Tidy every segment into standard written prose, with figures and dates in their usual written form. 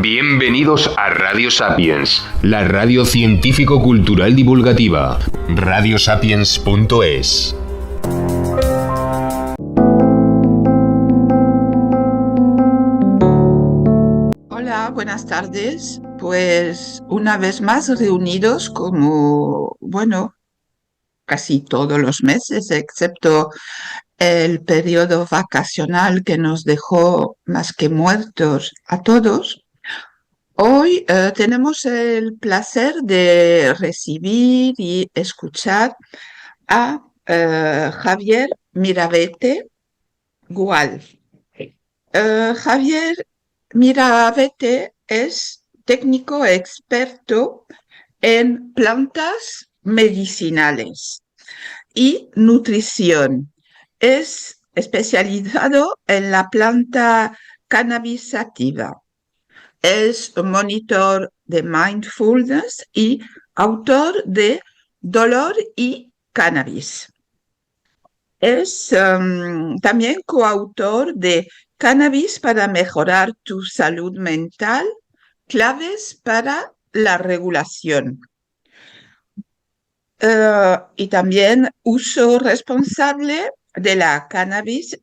Bienvenidos a Radio Sapiens, la radio científico-cultural divulgativa. radiosapiens.es. Hola, buenas tardes. Pues una vez más reunidos como, casi todos los meses, excepto el periodo vacacional que nos dejó más que muertos a todos. Hoy tenemos el placer de recibir y escuchar a Javier Miravete Gual. Javier Miravete es técnico experto en plantas medicinales y nutrición. Es especializado en la planta cannabis sativa. Es monitor de mindfulness y autor de Dolor y Cannabis. Es también coautor de Cannabis para mejorar tu salud mental, claves para la regulación. Y también uso responsable de la cannabis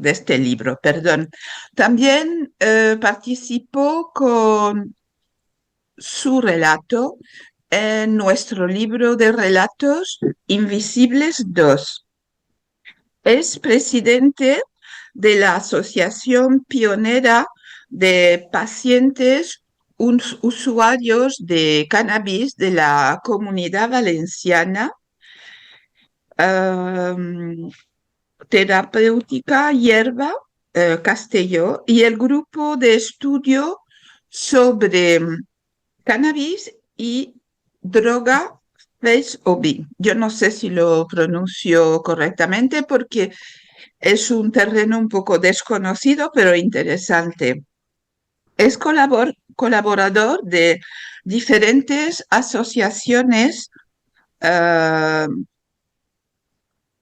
de este libro, perdón. También participó con su relato en nuestro libro de relatos Invisibles 2. Es presidente de la Asociación Pionera de Pacientes Usuarios de Cannabis de la Comunidad Valenciana, Terapéutica Hierba Castelló, y el grupo de estudio sobre cannabis y droga FaceOB. Yo no sé si lo pronuncio correctamente porque es un terreno un poco desconocido, pero interesante. Es colaborador de diferentes asociaciones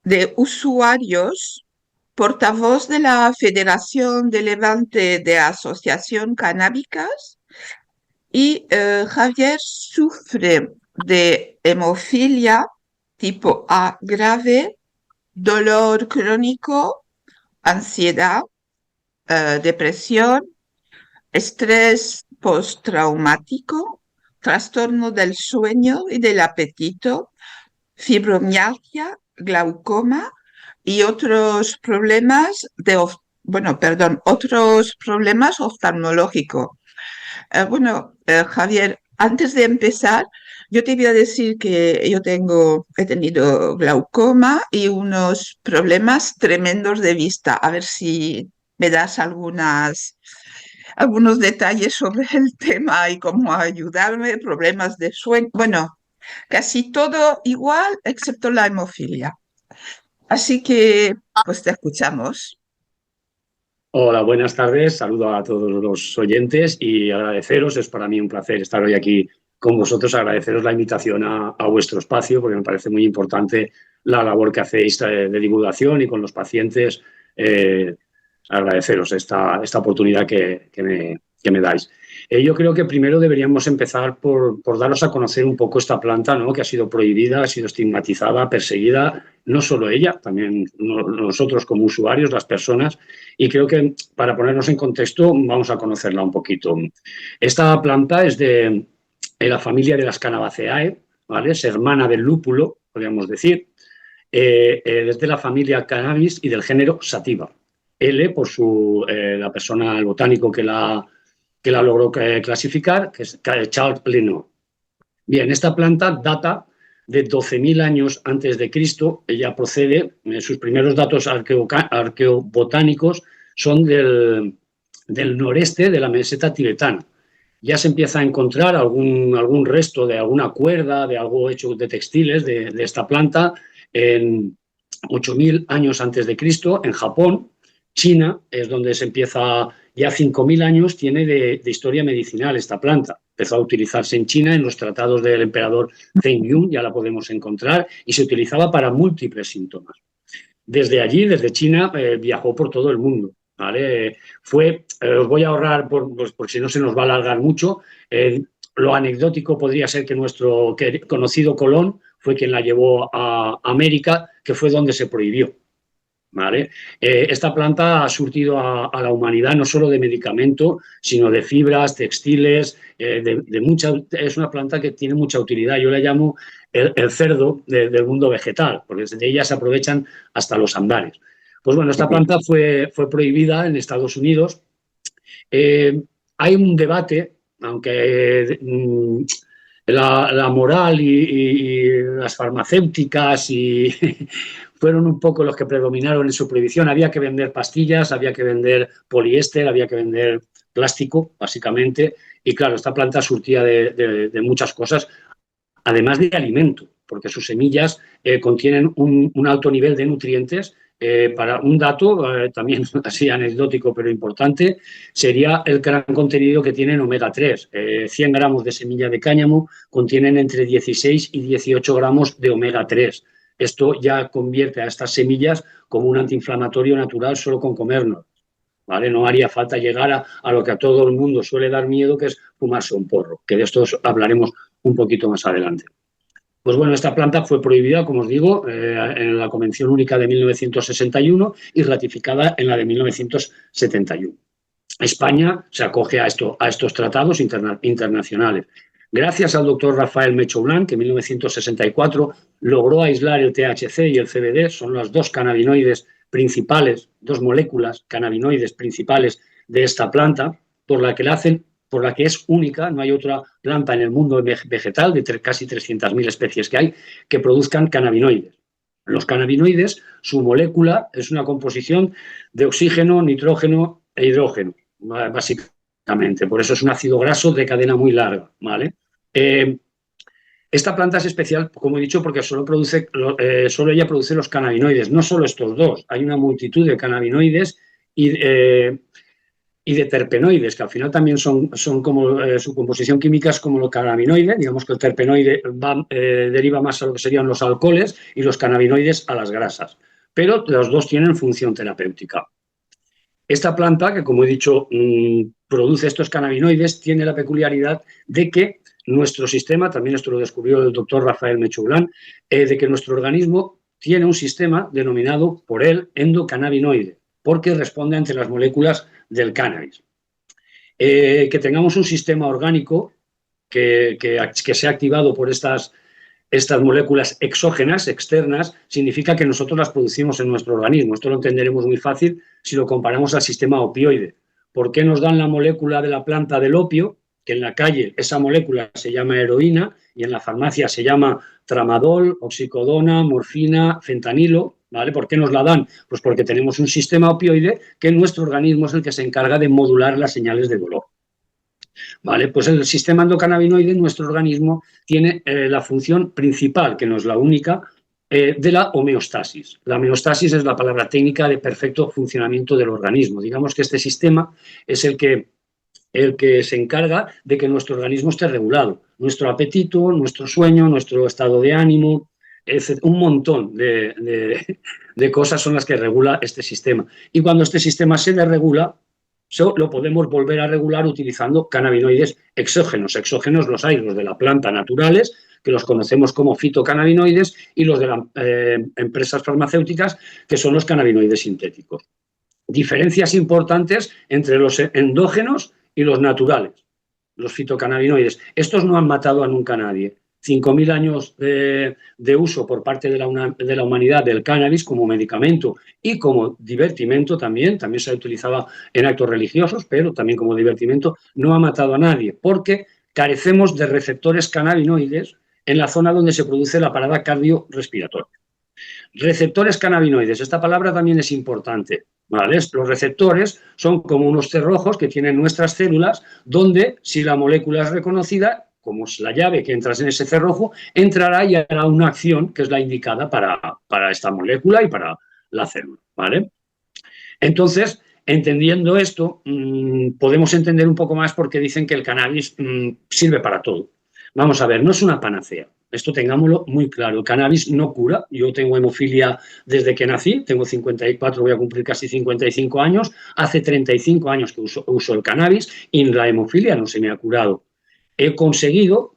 de usuarios, portavoz de la Federación de Levante de Asociación Canábicas, y Javier sufre de hemofilia tipo A grave, dolor crónico, ansiedad, depresión, estrés postraumático, trastorno del sueño y del apetito, fibromialgia, glaucoma y otros problemas otros problemas oftalmológicos. Javier, antes de empezar, yo te voy a decir que he tenido glaucoma y unos problemas tremendos de vista. A ver si me das algunos detalles sobre el tema y cómo ayudarme, problemas de sueño. Bueno, casi todo igual, excepto la hemofilia. Así que, pues te escuchamos. Hola, buenas tardes. Saludo a todos los oyentes y agradeceros. Es para mí un placer estar hoy aquí con vosotros. Agradeceros la invitación a vuestro espacio porque me parece muy importante la labor que hacéis de divulgación y con los pacientes. Agradeceros esta oportunidad que me dais. Yo creo que primero deberíamos empezar por daros a conocer un poco esta planta, ¿no? Que ha sido prohibida, ha sido estigmatizada, perseguida, no solo ella, también nosotros como usuarios, las personas, y creo que para ponernos en contexto vamos a conocerla un poquito. Esta planta es de la familia de las Cannabaceae, ¿vale? Es hermana del lúpulo, podríamos decir, es de la familia Cannabis y del género Sativa. L por la persona, el botánico que la logró clasificar, que es Charles Lenoir. Bien, esta planta data de 12.000 años antes de Cristo. Ella procede, sus primeros datos arqueobotánicos son del noreste de la meseta tibetana. Ya se empieza a encontrar algún resto de alguna cuerda, de algo hecho de textiles de esta planta en 8.000 años antes de Cristo, en Japón. China es donde se empieza, ya 5.000 años tiene de historia medicinal esta planta. Empezó a utilizarse en China en los tratados del emperador Zheng Yun, ya la podemos encontrar, y se utilizaba para múltiples síntomas. Desde allí, desde China, viajó por todo el mundo. ¿vale? Os voy a ahorrar, pues, por si no se nos va a alargar mucho, lo anecdótico podría ser que nuestro conocido Colón fue quien la llevó a América, que fue donde se prohibió. ¿Vale? Esta planta ha surtido a la humanidad no solo de medicamento, sino de fibras, textiles, es una planta que tiene mucha utilidad. Yo la llamo el cerdo del mundo vegetal, porque de ella se aprovechan hasta los andares. Pues bueno, esta planta fue prohibida en Estados Unidos. Hay un debate, aunque la moral y las farmacéuticas fueron un poco los que predominaron en su prohibición. Había que vender pastillas, había que vender poliéster, había que vender plástico, básicamente. Y claro, esta planta surtía de muchas cosas, además de alimento, porque sus semillas contienen un alto nivel de nutrientes. Para un dato, también así anecdótico pero importante, sería el gran contenido que tienen omega 3. 100 gramos de semilla de cáñamo contienen entre 16 y 18 gramos de omega 3. Esto ya convierte a estas semillas como un antiinflamatorio natural solo con comernos, ¿vale? No haría falta llegar a lo que a todo el mundo suele dar miedo, que es fumarse un porro, que de esto hablaremos un poquito más adelante. Pues bueno, esta planta fue prohibida, como os digo, en la Convención Única de 1961 y ratificada en la de 1971. España se acoge a estos tratados internacionales. Gracias al doctor Rafael Mechoulán, que en 1964 logró aislar el THC y el CBD, son las dos cannabinoides principales, dos moléculas cannabinoides principales de esta planta, por la que es única, no hay otra planta en el mundo vegetal de casi 300.000 especies que hay que produzcan cannabinoides. Los cannabinoides, su molécula es una composición de oxígeno, nitrógeno e hidrógeno, básicamente. Por eso es un ácido graso de cadena muy larga, ¿vale? Esta planta es especial, como he dicho, porque solo ella produce los cannabinoides, no solo estos dos. Hay una multitud de cannabinoides y de terpenoides, que al final también son como su composición química es como los cannabinoides. Digamos que el terpenoide deriva más a lo que serían los alcoholes y los cannabinoides a las grasas. Pero los dos tienen función terapéutica. Esta planta, que como he dicho, produce estos cannabinoides, tiene la peculiaridad de que nuestro sistema, también esto lo descubrió el doctor Rafael Mechoulán, de que nuestro organismo tiene un sistema denominado por él endocannabinoide, porque responde ante las moléculas del cannabis. Que tengamos un sistema orgánico que sea activado por estas moléculas exógenas, externas, significa que nosotros las producimos en nuestro organismo. Esto lo entenderemos muy fácil si lo comparamos al sistema opioide. ¿Por qué nos dan la molécula de la planta del opio? Que en la calle esa molécula se llama heroína y en la farmacia se llama tramadol, oxicodona, morfina, fentanilo, ¿vale? ¿Por qué nos la dan? Pues porque tenemos un sistema opioide que en nuestro organismo es el que se encarga de modular las señales de dolor. ¿Vale? Pues el sistema endocannabinoide en nuestro organismo tiene la función principal, que no es la única, de la homeostasis. La homeostasis es la palabra técnica de perfecto funcionamiento del organismo. Digamos que este sistema es el que se encarga de que nuestro organismo esté regulado. Nuestro apetito, nuestro sueño, nuestro estado de ánimo, un montón de cosas son las que regula este sistema. Y cuando este sistema se desregula, lo podemos volver a regular utilizando cannabinoides exógenos. Exógenos los hay, los de la planta naturales, que los conocemos como fitocannabinoides, y los de las empresas farmacéuticas, que son los cannabinoides sintéticos. Diferencias importantes entre los endógenos y los naturales, los fitocannabinoides. Estos no han matado a nunca a nadie. 5.000 años de uso por parte de la humanidad del cannabis como medicamento y como divertimento también se utilizaba en actos religiosos, pero también como divertimento, no ha matado a nadie, porque carecemos de receptores cannabinoides en la zona donde se produce la parada cardiorrespiratoria. Receptores cannabinoides, esta palabra también es importante, ¿vale? Los receptores son como unos cerrojos que tienen nuestras células, donde si la molécula es reconocida, como es la llave que entras en ese cerrojo, entrará y hará una acción que es la indicada para esta molécula y para la célula, ¿vale? Entonces, entendiendo esto, podemos entender un poco más por qué dicen que el cannabis sirve para todo. Vamos a ver, no es una panacea. Esto tengámoslo muy claro. El cannabis no cura. Yo tengo hemofilia desde que nací, tengo 54, voy a cumplir casi 55 años. Hace 35 años que uso el cannabis y la hemofilia no se me ha curado. He conseguido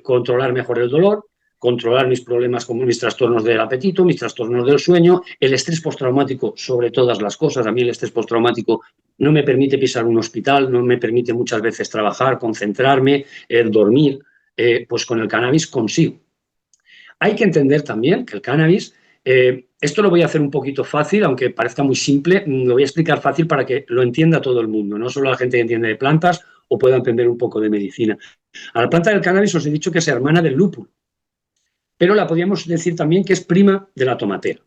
controlar mejor el dolor, controlar mis problemas como mis trastornos del apetito, mis trastornos del sueño, el estrés postraumático sobre todas las cosas. A mí el estrés postraumático no me permite pisar un hospital, no me permite muchas veces trabajar, concentrarme, dormir. Pues con el cannabis consigo. Hay que entender también que el cannabis, esto lo voy a hacer un poquito fácil, aunque parezca muy simple, lo voy a explicar fácil para que lo entienda todo el mundo, no solo la gente que entiende de plantas o pueda entender un poco de medicina. A la planta del cannabis os he dicho que es hermana del lúpulo, pero la podríamos decir también que es prima de la tomatera.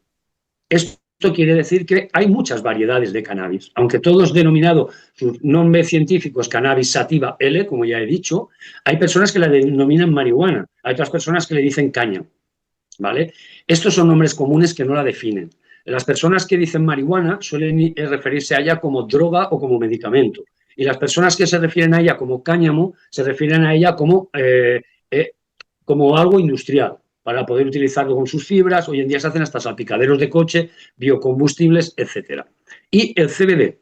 Esto quiere decir que hay muchas variedades de cannabis, aunque todos denominado, su nombre científico es cannabis sativa L, como ya he dicho, hay personas que la denominan marihuana, hay otras personas que le dicen caña, ¿vale? Estos son nombres comunes que no la definen. Las personas que dicen marihuana suelen referirse a ella como droga o como medicamento, y las personas que se refieren a ella como cáñamo se refieren a ella como algo industrial, para poder utilizarlo con sus fibras. Hoy en día se hacen hasta salpicaderos de coche, biocombustibles, etcétera. Y el CBD,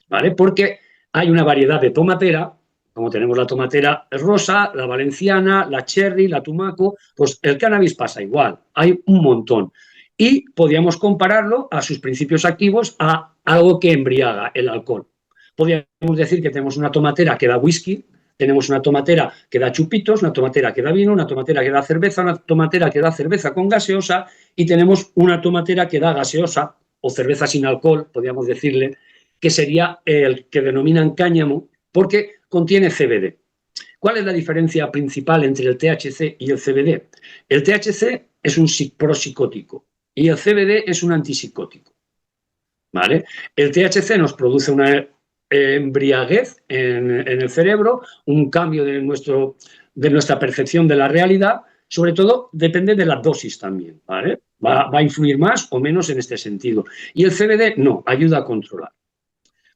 ¿vale? Porque hay una variedad de tomatera, como tenemos la tomatera rosa, la valenciana, la cherry, la tumaco, pues el cannabis pasa igual, hay un montón. Y podríamos compararlo a sus principios activos a algo que embriaga, el alcohol. Podríamos decir que tenemos una tomatera que da whisky, tenemos una tomatera que da chupitos, una tomatera que da vino, una tomatera que da cerveza, una tomatera que da cerveza con gaseosa y tenemos una tomatera que da gaseosa o cerveza sin alcohol, podríamos decirle, que sería el que denominan cáñamo porque contiene CBD. ¿Cuál es la diferencia principal entre el THC y el CBD? El THC es un propsicótico y el CBD es un antipsicótico, ¿vale? El THC nos produce una embriaguez en el cerebro, un cambio de nuestra percepción de la realidad, sobre todo depende de la dosis también, ¿vale? Va a influir más o menos en este sentido. Y el CBD no, ayuda a controlar.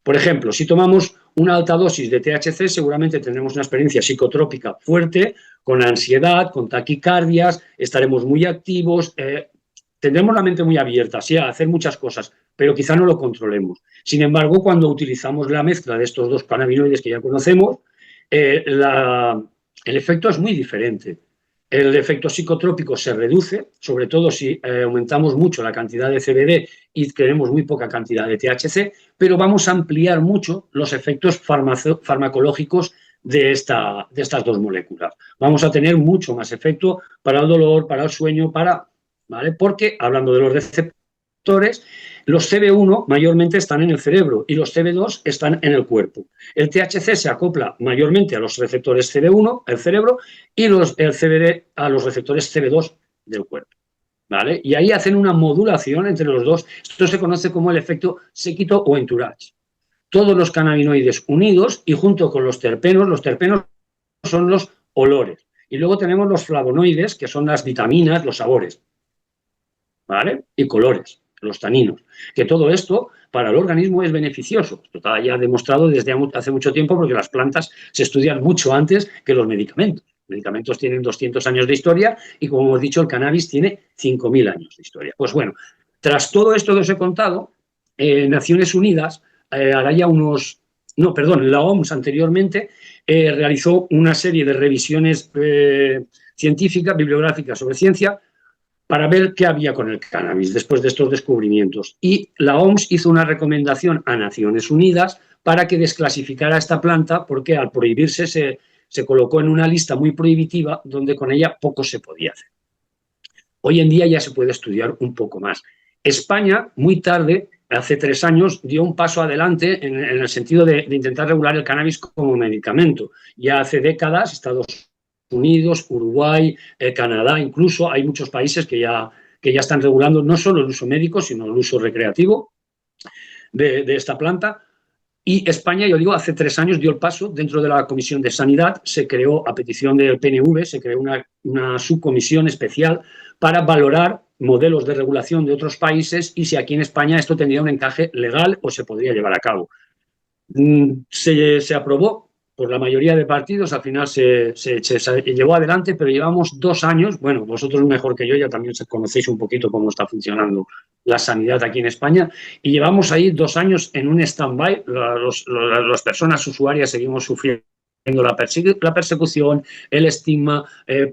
Por ejemplo, si tomamos una alta dosis de THC, seguramente tendremos una experiencia psicotrópica fuerte, con ansiedad, con taquicardias, estaremos muy activos, tendremos la mente muy abierta, sí, a hacer muchas cosas, pero quizá no lo controlemos. Sin embargo, cuando utilizamos la mezcla de estos dos cannabinoides que ya conocemos, el efecto es muy diferente. El efecto psicotrópico se reduce, sobre todo si aumentamos mucho la cantidad de CBD y tenemos muy poca cantidad de THC, pero vamos a ampliar mucho los efectos farmacológicos de estas dos moléculas. Vamos a tener mucho más efecto para el dolor, para el sueño, ¿vale? Porque, hablando de los receptores, los CB1 mayormente están en el cerebro y los CB2 están en el cuerpo. El THC se acopla mayormente a los receptores CB1, el cerebro, y el CBD a los receptores CB2 del cuerpo, ¿vale? Y ahí hacen una modulación entre los dos. Esto se conoce como el efecto séquito o entourage. Todos los cannabinoides unidos y junto con los terpenos son los olores. Y luego tenemos los flavonoides, que son las vitaminas, los sabores, ¿vale? Y colores, los taninos. Que todo esto para el organismo es beneficioso. Esto está ya demostrado desde hace mucho tiempo porque las plantas se estudian mucho antes que los medicamentos. Los medicamentos tienen 200 años de historia y, como hemos dicho, el cannabis tiene 5.000 años de historia. Pues bueno, tras todo esto que os he contado, Naciones Unidas, hará ya la OMS anteriormente realizó una serie de revisiones científicas, bibliográficas sobre ciencia, para ver qué había con el cannabis después de estos descubrimientos. Y la OMS hizo una recomendación a Naciones Unidas para que desclasificara esta planta porque al prohibirse se colocó en una lista muy prohibitiva donde con ella poco se podía hacer. Hoy en día ya se puede estudiar un poco más. España, muy tarde, hace 3 años, dio un paso adelante en el sentido de intentar regular el cannabis como medicamento. Ya hace décadas, Estados Unidos, Uruguay, Canadá, incluso hay muchos países que ya están regulando no solo el uso médico, sino el uso recreativo de esta planta. Y España, yo digo, hace 3 años dio el paso. Dentro de la Comisión de Sanidad se creó, a petición del PNV, se creó una subcomisión especial para valorar modelos de regulación de otros países y si aquí en España esto tendría un encaje legal o se podría llevar a cabo. Se aprobó por la mayoría de partidos, al final se llevó adelante, pero llevamos 2 años, bueno, vosotros mejor que yo, ya también conocéis un poquito cómo está funcionando la sanidad aquí en España, y llevamos ahí 2 años en un stand-by, las personas usuarias seguimos sufriendo la persecución, el estigma,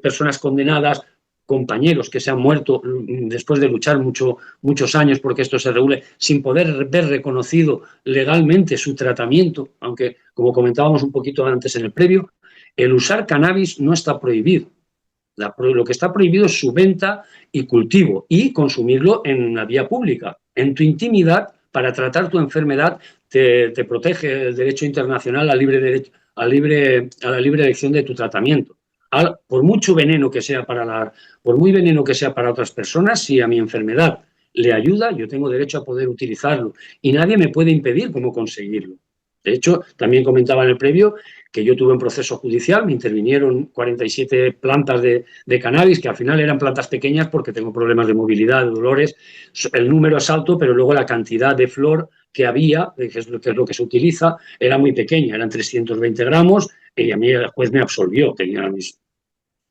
personas condenadas, compañeros que se han muerto después de luchar muchos años porque esto se regule, sin poder ver reconocido legalmente su tratamiento, aunque, como comentábamos un poquito antes en el previo, el usar cannabis no está prohibido. Lo que está prohibido es su venta y cultivo y consumirlo en la vía pública. En tu intimidad, para tratar tu enfermedad, te protege el derecho internacional a la libre elección de tu tratamiento. Por mucho veneno que sea por muy veneno que sea para otras personas, si a mi enfermedad le ayuda, yo tengo derecho a poder utilizarlo y nadie me puede impedir cómo conseguirlo. De hecho, también comentaba en el previo que yo tuve un proceso judicial, me intervinieron 47 plantas de cannabis, que al final eran plantas pequeñas porque tengo problemas de movilidad, de dolores. El número es alto, pero luego la cantidad de flor que había, que es lo que se utiliza, era muy pequeña, eran 320 gramos, y a mí el juez me absolvió, tenía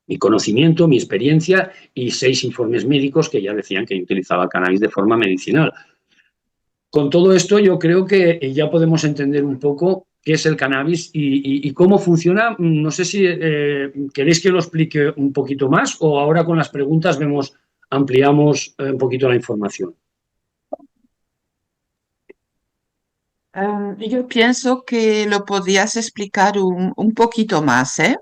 mi conocimiento, mi experiencia y 6 informes médicos que ya decían que yo utilizaba cannabis de forma medicinal. Con todo esto yo creo que ya podemos entender un poco qué es el cannabis y cómo funciona. No sé si queréis que lo explique un poquito más o ahora con las preguntas ampliamos un poquito la información. Yo pienso que lo podrías explicar un poquito más, ¿eh?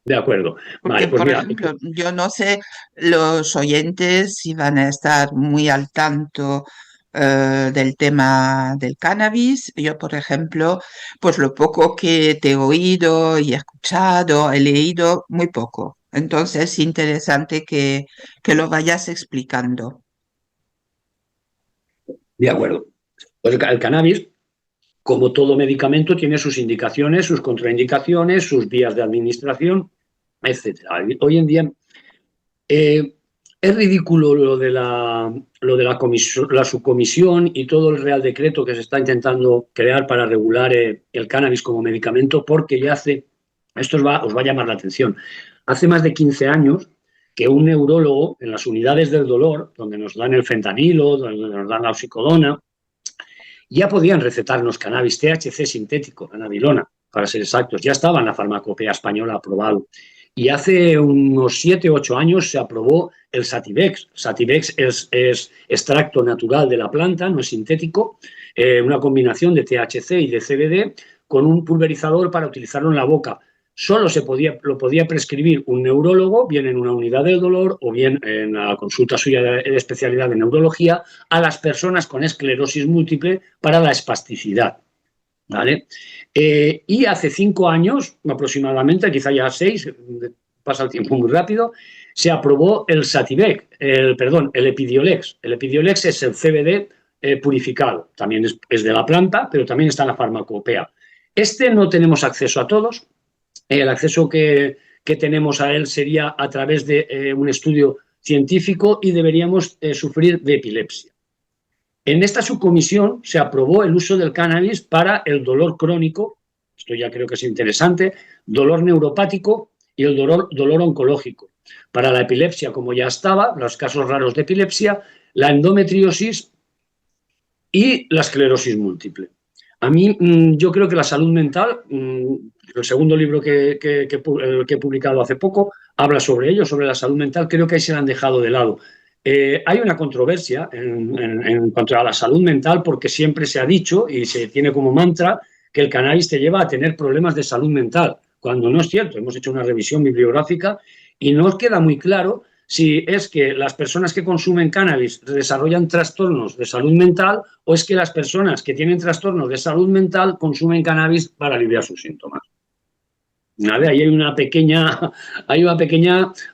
De acuerdo. Porque, Vale, pues por mira, ejemplo, yo no sé los oyentes si van a estar muy al tanto del tema del cannabis. Yo, por ejemplo, pues lo poco que te he oído y he escuchado, he leído, muy poco. Entonces, es interesante que lo vayas explicando. de acuerdo. Pues el cannabis, como todo medicamento, tiene sus indicaciones, sus contraindicaciones, sus vías de administración, etcétera. Hoy en día es ridículo la subcomisión y todo el Real Decreto que se está intentando crear para regular el cannabis como medicamento, porque esto os va a llamar la atención. Hace más de 15 años que un neurólogo en las unidades del dolor, donde nos dan el fentanilo, donde nos dan la oxicodona, ya podían recetarnos cannabis THC sintético, la nabilona, para ser exactos. Ya estaba en la farmacopea española aprobado. Y hace unos 7 u 8 años se aprobó el Sativex. Sativex es extracto natural de la planta, no es sintético, una combinación de THC y de CBD con un pulverizador para utilizarlo en la boca. Solo lo podía prescribir un neurólogo, bien en una unidad del dolor o bien en la consulta suya de especialidad de neurología, a las personas con esclerosis múltiple para la espasticidad. ¿Vale? Y hace 5 años aproximadamente, quizá ya 6, pasa el tiempo muy rápido, se aprobó el Sativex, el Epidiolex. El Epidiolex es el CBD purificado, también es de la planta, pero también está en la farmacopea. No tenemos acceso a todos. El acceso que tenemos a él sería a través de un estudio científico y deberíamos sufrir de epilepsia. En esta subcomisión se aprobó el uso del cannabis para el dolor crónico, esto ya creo que es interesante, dolor neuropático y el dolor oncológico. Para la epilepsia, como ya estaba, los casos raros de epilepsia, la endometriosis y la esclerosis múltiple. A mí, yo creo que la salud mental, el segundo libro que he publicado hace poco, habla sobre ello, sobre la salud mental. Creo que ahí se la han dejado de lado. Hay una controversia en cuanto a la salud mental porque siempre se ha dicho y se tiene como mantra que el cannabis te lleva a tener problemas de salud mental, cuando no es cierto. Hemos hecho una revisión bibliográfica y no queda muy claro si es que las personas que consumen cannabis desarrollan trastornos de salud mental o es que las personas que tienen trastornos de salud mental consumen cannabis para aliviar sus síntomas. ¿Vale? Ahí hay una pequeña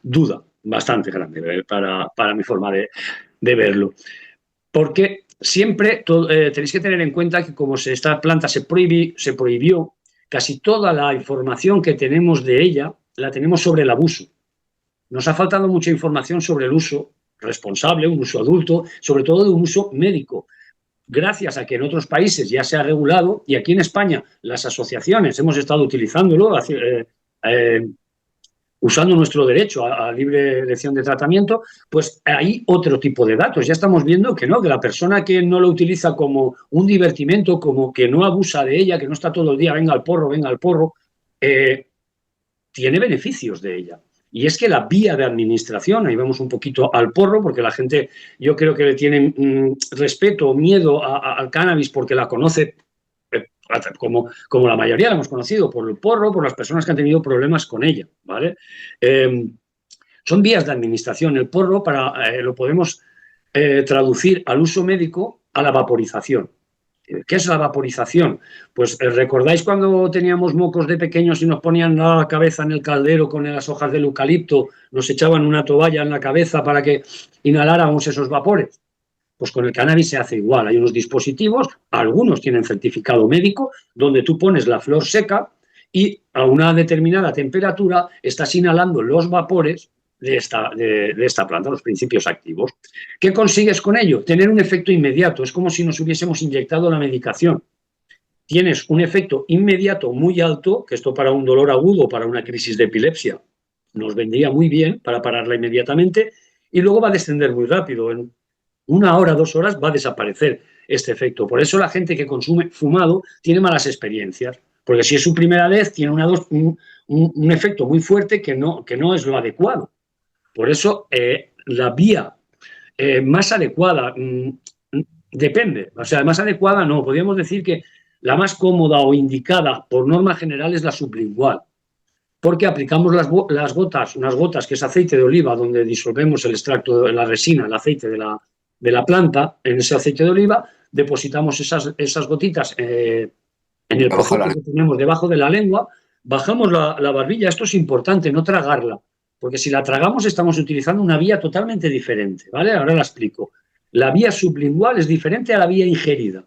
duda bastante grande para mi forma de verlo. Porque siempre tenéis que tener en cuenta que como esta planta se prohibió, casi toda la información que tenemos de ella la tenemos sobre el abuso. Nos ha faltado mucha información sobre el uso responsable, un uso adulto, sobre todo de un uso médico. gracias a que en otros países ya se ha regulado, y aquí en España las asociaciones hemos estado utilizándolo, usando nuestro derecho a libre elección de tratamiento, pues hay otro tipo de datos. Ya estamos viendo que no, que la persona que no lo utiliza como un divertimento, como que no abusa de ella, que no está todo el día, venga al porro, tiene beneficios de ella. Y es que la vía de administración, ahí vamos un poquito al porro, porque la gente, yo creo que le tiene respeto o miedo al cannabis porque la conoce como la mayoría la hemos conocido, por el porro, por las personas que han tenido problemas con ella, ¿vale? Son vías de administración. El porro lo podemos traducir al uso médico a la vaporización. ¿Qué es la vaporización? Pues ¿recordáis cuando teníamos mocos de pequeños y nos ponían la cabeza en el caldero con las hojas del eucalipto, nos echaban una toalla en la cabeza para que inhaláramos esos vapores? Pues con el cannabis se hace igual. Hay unos dispositivos, algunos tienen certificado médico, donde tú pones la flor seca y a una determinada temperatura estás inhalando los vapores de esta planta, los principios activos. ¿Qué consigues con ello? Tener un efecto inmediato. Es como si nos hubiésemos inyectado la medicación. Tienes un efecto inmediato muy alto, que esto para un dolor agudo, para una crisis de epilepsia, nos vendría muy bien para pararla inmediatamente, y luego va a descender muy rápido. En 1 hora, 2 horas va a desaparecer este efecto. Por eso la gente que consume fumado tiene malas experiencias, porque si es su primera vez tiene un efecto muy fuerte que no es lo adecuado. Por eso la vía más adecuada depende, o sea, más adecuada no, podríamos decir que la más cómoda o indicada por norma general es la sublingual, porque aplicamos unas gotas que es aceite de oliva, donde disolvemos el extracto de la resina, el aceite de la planta, en ese aceite de oliva, depositamos esas gotitas en el pocito que tenemos debajo de la lengua, bajamos la barbilla. Esto es importante, no tragarla, porque si la tragamos estamos utilizando una vía totalmente diferente, ¿vale? Ahora la explico. La vía sublingual es diferente a la vía ingerida,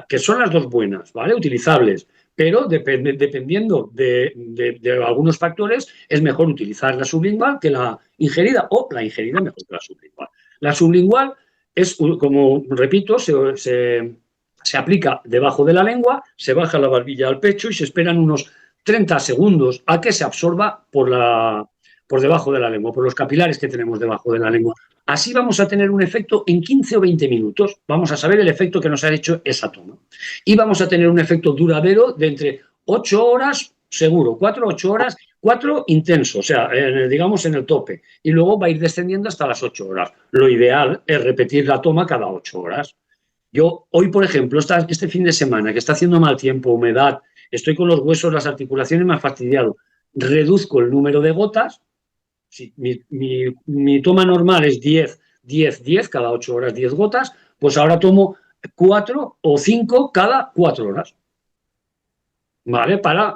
que son las dos buenas, ¿vale? Utilizables, pero dependiendo de algunos factores es mejor utilizar la sublingual que la ingerida, o la ingerida mejor que la sublingual. La sublingual es, como repito, se aplica debajo de la lengua, se baja la barbilla al pecho y se esperan unos 30 segundos a que se absorba por debajo de la lengua, por los capilares que tenemos debajo de la lengua. Así vamos a tener un efecto en 15 o 20 minutos. Vamos a saber el efecto que nos ha hecho esa toma. Y vamos a tener un efecto duradero de entre 8 horas, seguro, 4 o 8 horas, 4 intensos, o sea, digamos en el tope. Y luego va a ir descendiendo hasta las 8 horas. Lo ideal es repetir la toma cada 8 horas. Yo hoy, por ejemplo, este fin de semana, que está haciendo mal tiempo, humedad, estoy con los huesos, las articulaciones, me ha fastidiado. Reduzco el número de gotas. Si mi toma normal es 10, cada 8 horas 10 gotas, pues ahora tomo 4 o 5 cada 4 horas. ¿Vale? Para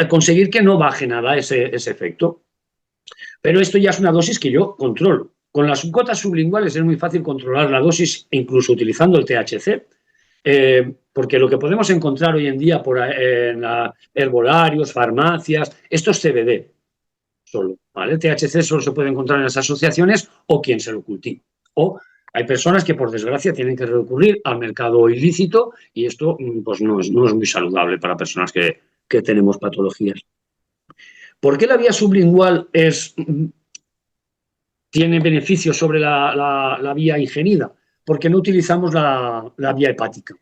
conseguir que no baje nada ese efecto. Pero esto ya es una dosis que yo controlo. Con las gotas sublinguales es muy fácil controlar la dosis, incluso utilizando el THC, porque lo que podemos encontrar hoy en día en herbolarios, farmacias, esto es CBD solo, ¿vale? El THC solo se puede encontrar en las asociaciones o quien se lo cultive. O hay personas que, por desgracia, tienen que recurrir al mercado ilícito y esto pues no es muy saludable para personas que tenemos patologías. ¿Por qué la vía sublingual tiene beneficios sobre la vía ingerida? Porque no utilizamos la vía hepática,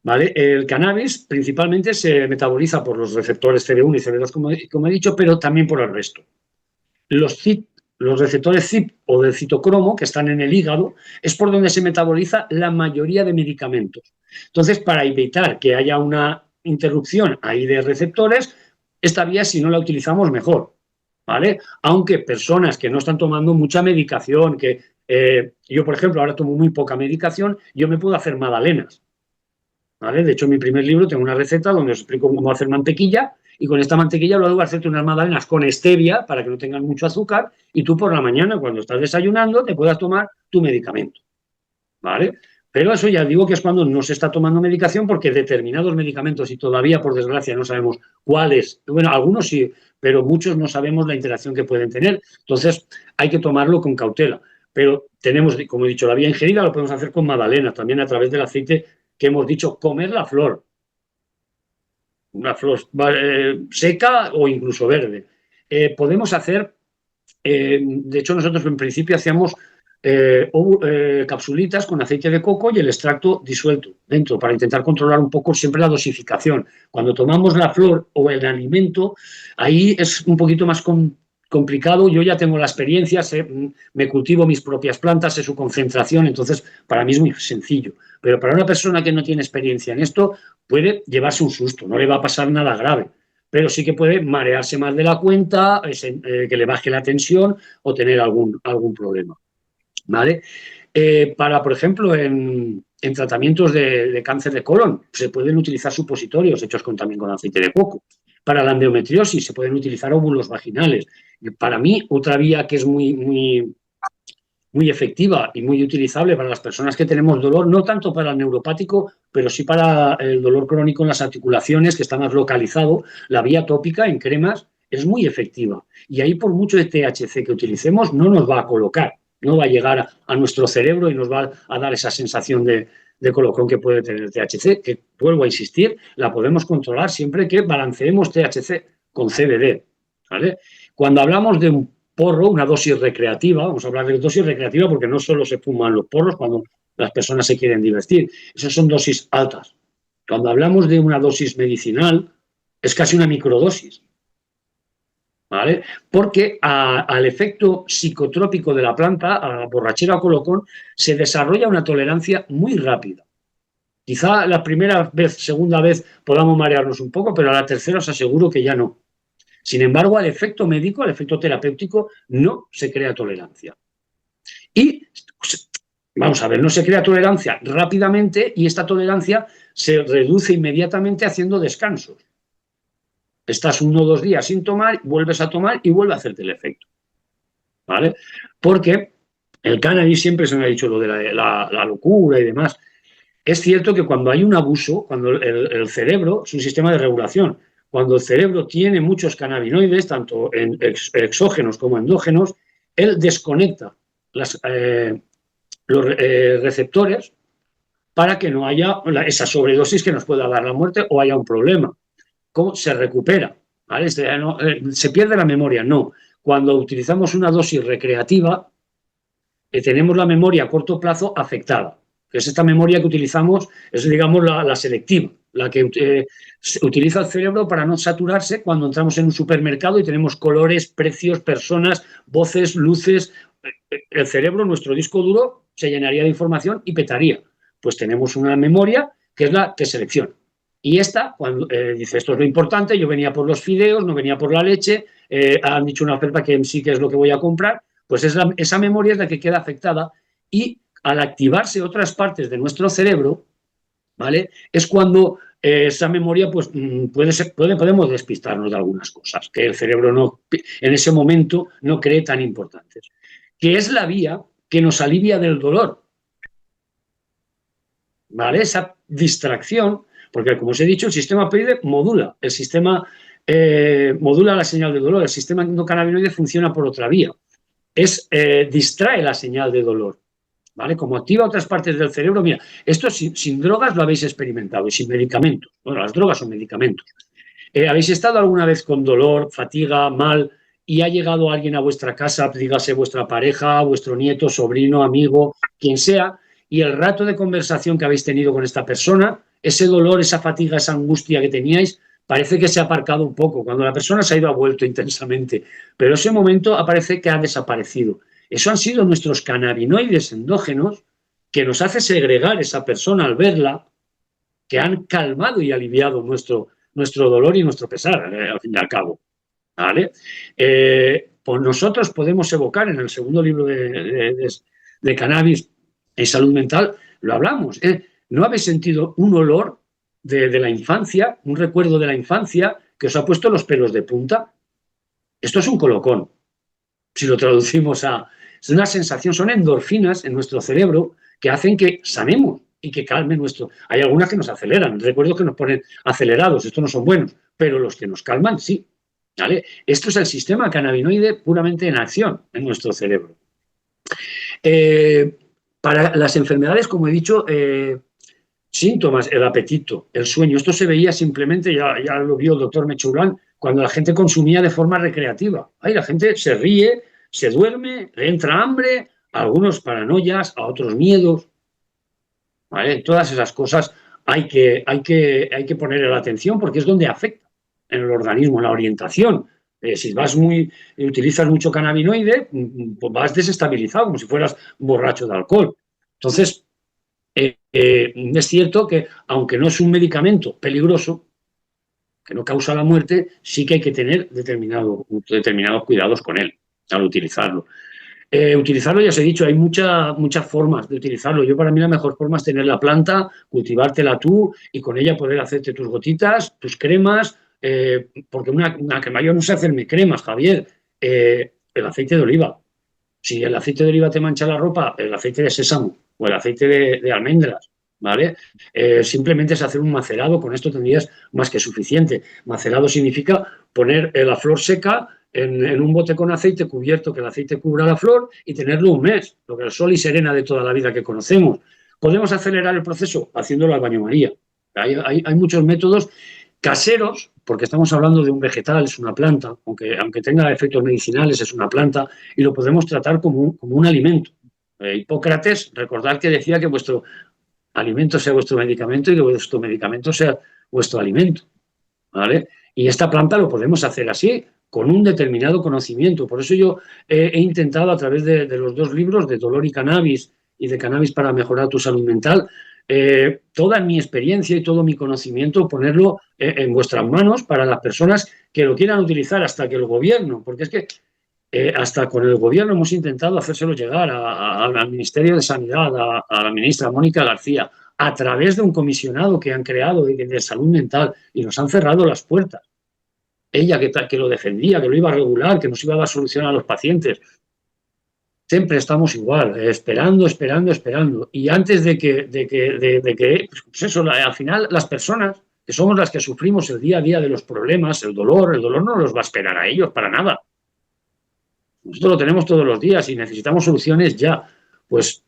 ¿vale? El cannabis principalmente se metaboliza por los receptores CD1 y CD2, como he dicho, pero también por el resto. Los receptores CYP o del citocromo, que están en el hígado, es por donde se metaboliza la mayoría de medicamentos. Entonces, para evitar que haya una interrupción ahí de receptores, esta vía, si no la utilizamos, mejor, ¿vale? Aunque personas que no están tomando mucha medicación, yo, por ejemplo, ahora tomo muy poca medicación, yo me puedo hacer magdalenas, ¿vale? De hecho, en mi primer libro tengo una receta donde os explico cómo hacer mantequilla, y con esta mantequilla luego hacerte unas magdalenas con stevia para que no tengan mucho azúcar, y tú por la mañana, cuando estás desayunando, te puedas tomar tu medicamento, ¿vale? Pero eso ya digo que es cuando no se está tomando medicación, porque determinados medicamentos, y todavía, por desgracia, no sabemos cuáles, bueno, algunos sí, pero muchos no sabemos la interacción que pueden tener. Entonces, hay que tomarlo con cautela. Pero tenemos, como he dicho, la vía ingerida lo podemos hacer con magdalenas, también a través del aceite que hemos dicho, comer la flor. Una flor seca o incluso verde. Podemos hacer, de hecho nosotros en principio hacíamos capsulitas con aceite de coco y el extracto disuelto dentro para intentar controlar un poco siempre la dosificación. Cuando tomamos la flor o el alimento, ahí es un poquito más complicado. Yo ya tengo la experiencia, me cultivo mis propias plantas, sé su concentración, entonces para mí es muy sencillo. Pero para una persona que no tiene experiencia en esto, puede llevarse un susto, no le va a pasar nada grave, pero sí que puede marearse más de la cuenta, que le baje la tensión o tener algún problema. ¿Vale? Para, por ejemplo, en tratamientos de cáncer de colon, se pueden utilizar supositorios hechos también con aceite de coco. Para la endometriosis se pueden utilizar óvulos vaginales. Para mí, otra vía que es muy efectiva y muy utilizable para las personas que tenemos dolor, no tanto para el neuropático, pero sí para el dolor crónico en las articulaciones, que está más localizado, la vía tópica en cremas es muy efectiva. Y ahí, por mucho de THC que utilicemos, no nos va a colocar, no va a llegar a nuestro cerebro y nos va a dar esa sensación de colocón que puede tener el THC, que, vuelvo a insistir, la podemos controlar siempre que balanceemos THC con CBD, ¿vale? Cuando hablamos de un porro, una dosis recreativa, vamos a hablar de dosis recreativa porque no solo se fuman los porros cuando las personas se quieren divertir, esas son dosis altas. Cuando hablamos de una dosis medicinal, es casi una microdosis, ¿vale? Porque al efecto psicotrópico de la planta, a la borrachera o colocón, se desarrolla una tolerancia muy rápida. Quizá la primera vez, segunda vez podamos marearnos un poco, pero a la tercera os aseguro que ya no. Sin embargo, al efecto médico, al efecto terapéutico, no se crea tolerancia. Y, vamos a ver, no se crea tolerancia rápidamente y esta tolerancia se reduce inmediatamente haciendo descansos. Estás 1 o 2 días sin tomar, vuelves a tomar y vuelve a hacerte el efecto, ¿vale? Porque el cannabis, siempre se me ha dicho lo de la locura y demás. Es cierto que cuando hay un abuso, cuando el cerebro es un sistema de regulación, cuando el cerebro tiene muchos cannabinoides, tanto exógenos como endógenos, él desconecta los receptores para que no haya esa sobredosis que nos pueda dar la muerte o haya un problema. ¿Cómo se recupera? ¿Vale? ¿Se pierde la memoria? No. Cuando utilizamos una dosis recreativa, tenemos la memoria a corto plazo afectada. Es esta memoria que utilizamos, es digamos la selectiva, la que utiliza el cerebro para no saturarse cuando entramos en un supermercado y tenemos colores, precios, personas, voces, luces. El cerebro, nuestro disco duro, se llenaría de información y petaría. Pues tenemos una memoria que es la que selecciona. Y esta, cuando dice, esto es lo importante, yo venía por los fideos, no venía por la leche, han dicho una oferta que sí que es lo que voy a comprar, pues esa memoria es la que queda afectada y al activarse otras partes de nuestro cerebro, ¿vale? Es cuando esa memoria pues, podemos despistarnos de algunas cosas que el cerebro en ese momento no cree tan importantes. Que es la vía que nos alivia del dolor, ¿vale? Esa distracción, porque como os he dicho, el sistema opioide modula, el sistema modula la señal de dolor, el sistema endocannabinoide funciona por otra vía, distrae la señal de dolor. ¿Vale? Como activa otras partes del cerebro, mira, esto sin drogas lo habéis experimentado y sin medicamentos. Bueno, las drogas son medicamentos. ¿Habéis estado alguna vez con dolor, fatiga, mal y ha llegado alguien a vuestra casa, dígase vuestra pareja, vuestro nieto, sobrino, amigo, quien sea, y el rato de conversación que habéis tenido con esta persona, ese dolor, esa fatiga, esa angustia que teníais, parece que se ha aparcado un poco. Cuando la persona se ha ido, ha vuelto intensamente, pero ese momento parece que ha desaparecido. Eso han sido nuestros cannabinoides endógenos que nos hace segregar esa persona al verla, que han calmado y aliviado nuestro dolor y nuestro pesar, al fin y al cabo. ¿Vale? Pues nosotros podemos evocar en el segundo libro de Cannabis y Salud Mental, lo hablamos. ¿No habéis sentido un olor de la infancia, un recuerdo de la infancia que os ha puesto los pelos de punta? Esto es un colocón. Si lo traducimos es una sensación, son endorfinas en nuestro cerebro que hacen que sanemos y que calmen nuestro. Hay algunas que nos aceleran, recuerdo que nos ponen acelerados, estos no son buenos, pero los que nos calman sí. ¿Vale? Esto es el sistema cannabinoide puramente en acción en nuestro cerebro. Para las enfermedades, como he dicho, síntomas, el apetito, el sueño, esto se veía simplemente, ya lo vio el doctor Mechurán, cuando la gente consumía de forma recreativa. Ahí la gente se ríe, se duerme, le entra hambre, a algunos paranoias, a otros miedos. ¿Vale? Todas esas cosas hay que ponerle la atención porque es donde afecta en el organismo, en la orientación. Si utilizas mucho cannabinoide, pues vas desestabilizado, como si fueras borracho de alcohol. Entonces, es cierto que, aunque no es un medicamento peligroso, que no causa la muerte, sí que hay que tener determinados cuidados con él al utilizarlo. Utilizarlo, ya os he dicho, hay muchas formas de utilizarlo. Yo, para mí, la mejor forma es tener la planta, cultivártela tú y con ella poder hacerte tus gotitas, tus cremas, porque una crema, yo no sé hacerme cremas, Javier, el aceite de oliva. Si el aceite de oliva te mancha la ropa, el aceite de sésamo o el aceite de almendras, ¿vale? Simplemente es hacer un macerado, con esto tendrías más que suficiente. Macerado significa poner la flor seca en un bote con aceite cubierto, que el aceite cubra la flor y tenerlo un mes, lo que el sol y serena de toda la vida que conocemos. Podemos acelerar el proceso haciéndolo al baño María. Hay muchos métodos caseros, porque estamos hablando de un vegetal, es una planta, aunque tenga efectos medicinales, es una planta, y lo podemos tratar como un alimento. Hipócrates, recordad que decía que vuestro alimento sea vuestro medicamento y que vuestro medicamento sea vuestro alimento, ¿vale? Y esta planta lo podemos hacer así, con un determinado conocimiento. Por eso yo he intentado, a través de los dos libros, de Dolor y Cannabis y de Cannabis para mejorar tu salud mental, toda mi experiencia y todo mi conocimiento, ponerlo en vuestras manos para las personas que lo quieran utilizar, hasta que el gobierno, porque es que hasta con el gobierno hemos intentado hacérselo llegar al Ministerio de Sanidad, a la ministra Mónica García, a través de un comisionado que han creado de salud mental, y nos han cerrado las puertas. Ella que lo defendía, que lo iba a regular, que nos iba a dar solución a los pacientes. Siempre estamos igual, esperando. Y antes de que pues eso, al final, las personas que somos las que sufrimos el día a día de los problemas, el dolor no los va a esperar a ellos para nada. Nosotros lo tenemos todos los días y necesitamos soluciones ya. Pues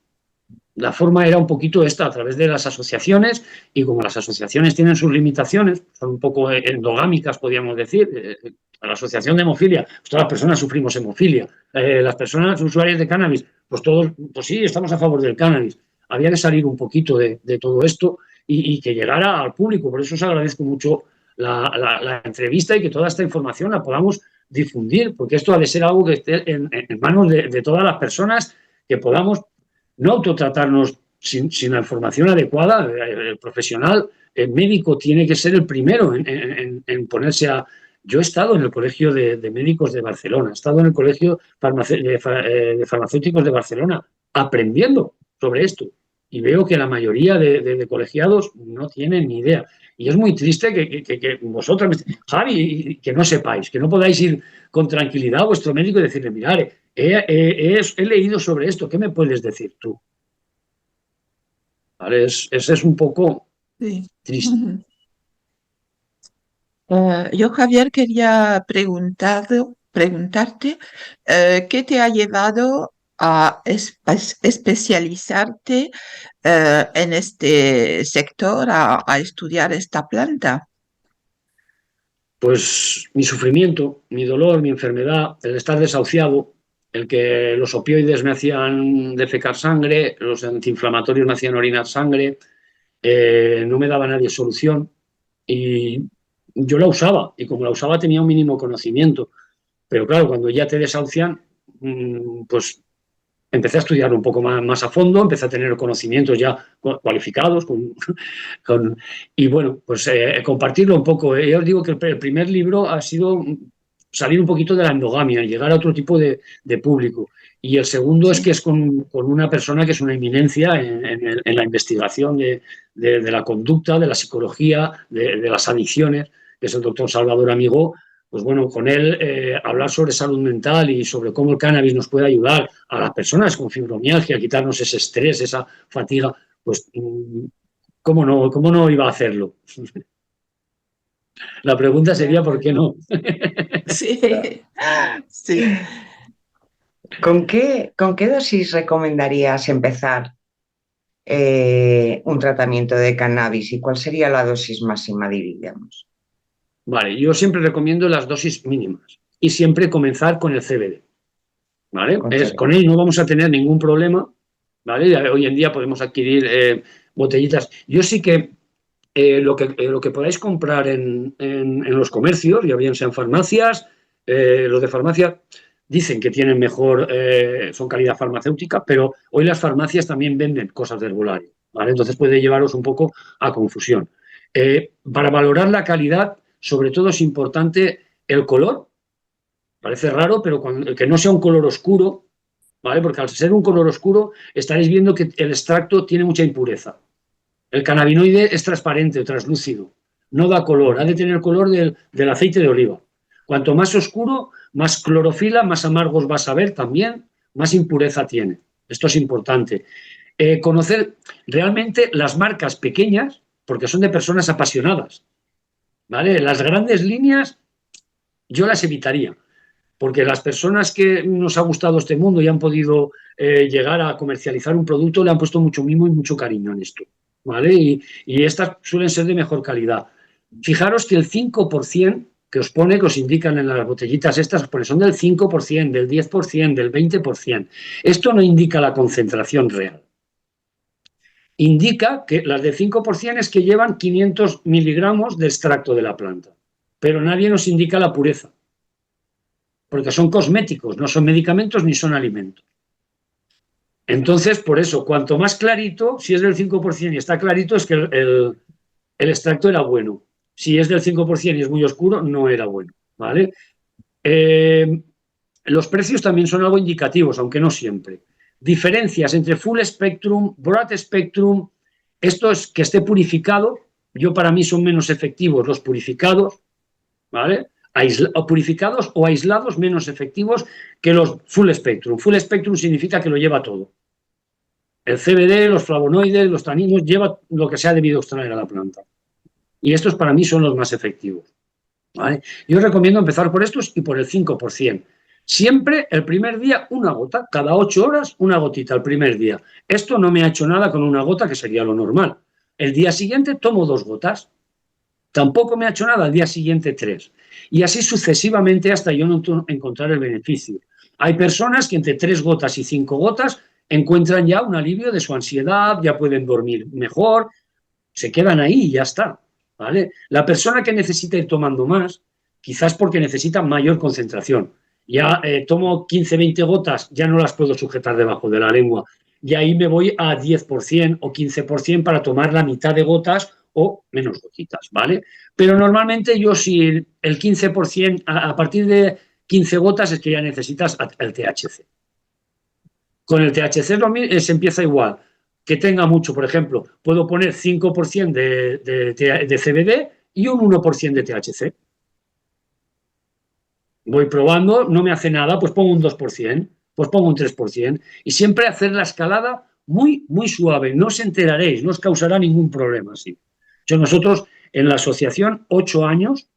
la forma era un poquito esta, a través de las asociaciones, y como las asociaciones tienen sus limitaciones, son un poco endogámicas, podríamos decir. La asociación de hemofilia, pues todas las personas sufrimos hemofilia. Las personas usuarias de cannabis, pues todos, pues sí, estamos a favor del cannabis. Había que salir un poquito de todo esto y que llegara al público. Por eso os agradezco mucho la entrevista y que toda esta información la podamos difundir, porque esto ha de ser algo que esté en manos de todas las personas, que podamos no autotratarnos sin la información adecuada. El profesional, el médico, tiene que ser el primero en ponerse a... Yo he estado en el Colegio de Médicos de Barcelona, he estado en el Colegio de Farmacéuticos de Barcelona, aprendiendo sobre esto. Y veo que la mayoría de colegiados no tienen ni idea. Y es muy triste que vosotros, Javi, que no sepáis, que no podáis ir con tranquilidad a vuestro médico y decirle, mirad, he leído sobre esto, ¿qué me puedes decir tú? ¿Vale? Ese es un poco triste. Yo, Javier, quería preguntarte qué te ha llevado a especializarte en este sector, a estudiar esta planta. Pues mi sufrimiento, mi dolor, mi enfermedad, el estar desahuciado, el que los opioides me hacían defecar sangre, los antiinflamatorios me hacían orinar sangre, no me daba nadie solución, y yo la usaba, y como la usaba tenía un mínimo conocimiento. Pero claro, cuando ya te desahucian, pues empecé a estudiar un poco más a fondo, empecé a tener conocimientos ya cualificados, y bueno, pues compartirlo un poco. Yo os digo que el primer libro ha sido salir un poquito de la endogamia y llegar a otro tipo de público. Y el segundo es que es con una persona que es una eminencia en la investigación de la conducta, de la psicología, de las adicciones, que es el doctor Salvador Amigó. Pues bueno, con él hablar sobre salud mental y sobre cómo el cannabis nos puede ayudar a las personas con fibromialgia, a quitarnos ese estrés, esa fatiga, pues ¿cómo no iba a hacerlo? La pregunta sería ¿por qué no? Sí, sí. ¿Con qué dosis recomendarías empezar un tratamiento de cannabis y cuál sería la dosis máxima, diríamos? Vale, yo siempre recomiendo las dosis mínimas y siempre comenzar con el CBD, ¿vale? Con CBD. Con él no vamos a tener ningún problema, ¿vale? Hoy en día podemos adquirir botellitas. Yo sí que lo que podáis comprar en los comercios, ya bien sean farmacias, los de farmacia dicen que tienen mejor, son calidad farmacéutica, pero hoy las farmacias también venden cosas de herbolario, ¿vale? Entonces puede llevaros un poco a confusión. Para valorar la calidad, sobre todo es importante el color. Parece raro, pero que no sea un color oscuro, ¿vale? Porque al ser un color oscuro estaréis viendo que el extracto tiene mucha impureza. El cannabinoide es transparente o translúcido, no da color, ha de tener color del aceite de oliva. Cuanto más oscuro, más clorofila, más amargos vas a ver también, más impureza tiene. Esto es importante. Conocer realmente las marcas pequeñas, porque son de personas apasionadas, ¿vale? Las grandes líneas yo las evitaría, porque las personas que nos ha gustado este mundo y han podido llegar a comercializar un producto le han puesto mucho mimo y mucho cariño en esto, ¿vale? Y estas suelen ser de mejor calidad. Fijaros que el 5% que os pone, que os indican en las botellitas estas, pues son del 5%, del 10%, del 20%. Esto no indica la concentración real. Indica que las del 5% es que llevan 500 miligramos de extracto de la planta, pero nadie nos indica la pureza, porque son cosméticos, no son medicamentos ni son alimentos. Entonces, por eso, cuanto más clarito, si es del 5% y está clarito, es que el extracto era bueno. Si es del 5% y es muy oscuro, no era bueno, ¿vale? Los precios también son algo indicativos, aunque no siempre. Diferencias entre full spectrum, broad spectrum, esto es que esté purificado. Yo, para mí, son menos efectivos los purificados, ¿vale? Purificados o aislados menos efectivos que los full spectrum. Full spectrum significa que lo lleva todo. El CBD, los flavonoides, los taninos, lleva lo que se ha debido extraer a la planta. Y estos para mí son los más efectivos, ¿vale? Yo recomiendo empezar por estos y por el 5%. Siempre el primer día una gota, cada 8 horas una gotita el primer día. Esto no me ha hecho nada con una gota, que sería lo normal. El día siguiente tomo 2 gotas. Tampoco me ha hecho nada, al día siguiente 3. Y así sucesivamente hasta yo no encontrar el beneficio. Hay personas que entre 3 gotas y 5 gotas encuentran ya un alivio de su ansiedad, ya pueden dormir mejor, se quedan ahí y ya está, ¿vale? La persona que necesita ir tomando más, quizás porque necesita mayor concentración. Ya tomo 15, 20 gotas, ya no las puedo sujetar debajo de la lengua. Y ahí me voy a 10% o 15% para tomar la mitad de gotas o menos gotitas, ¿vale? Pero normalmente yo si el 15%, a partir de 15 gotas es que ya necesitas el THC. Con el THC se empieza igual, que tenga mucho, por ejemplo, puedo poner 5% de CBD y un 1% de THC. Voy probando, no me hace nada, pues pongo un 2%, pues pongo un 3%. Y siempre hacer la escalada muy, muy suave. No os enteraréis, no os causará ningún problema. ¿Sí? Nosotros en la asociación, 8 años,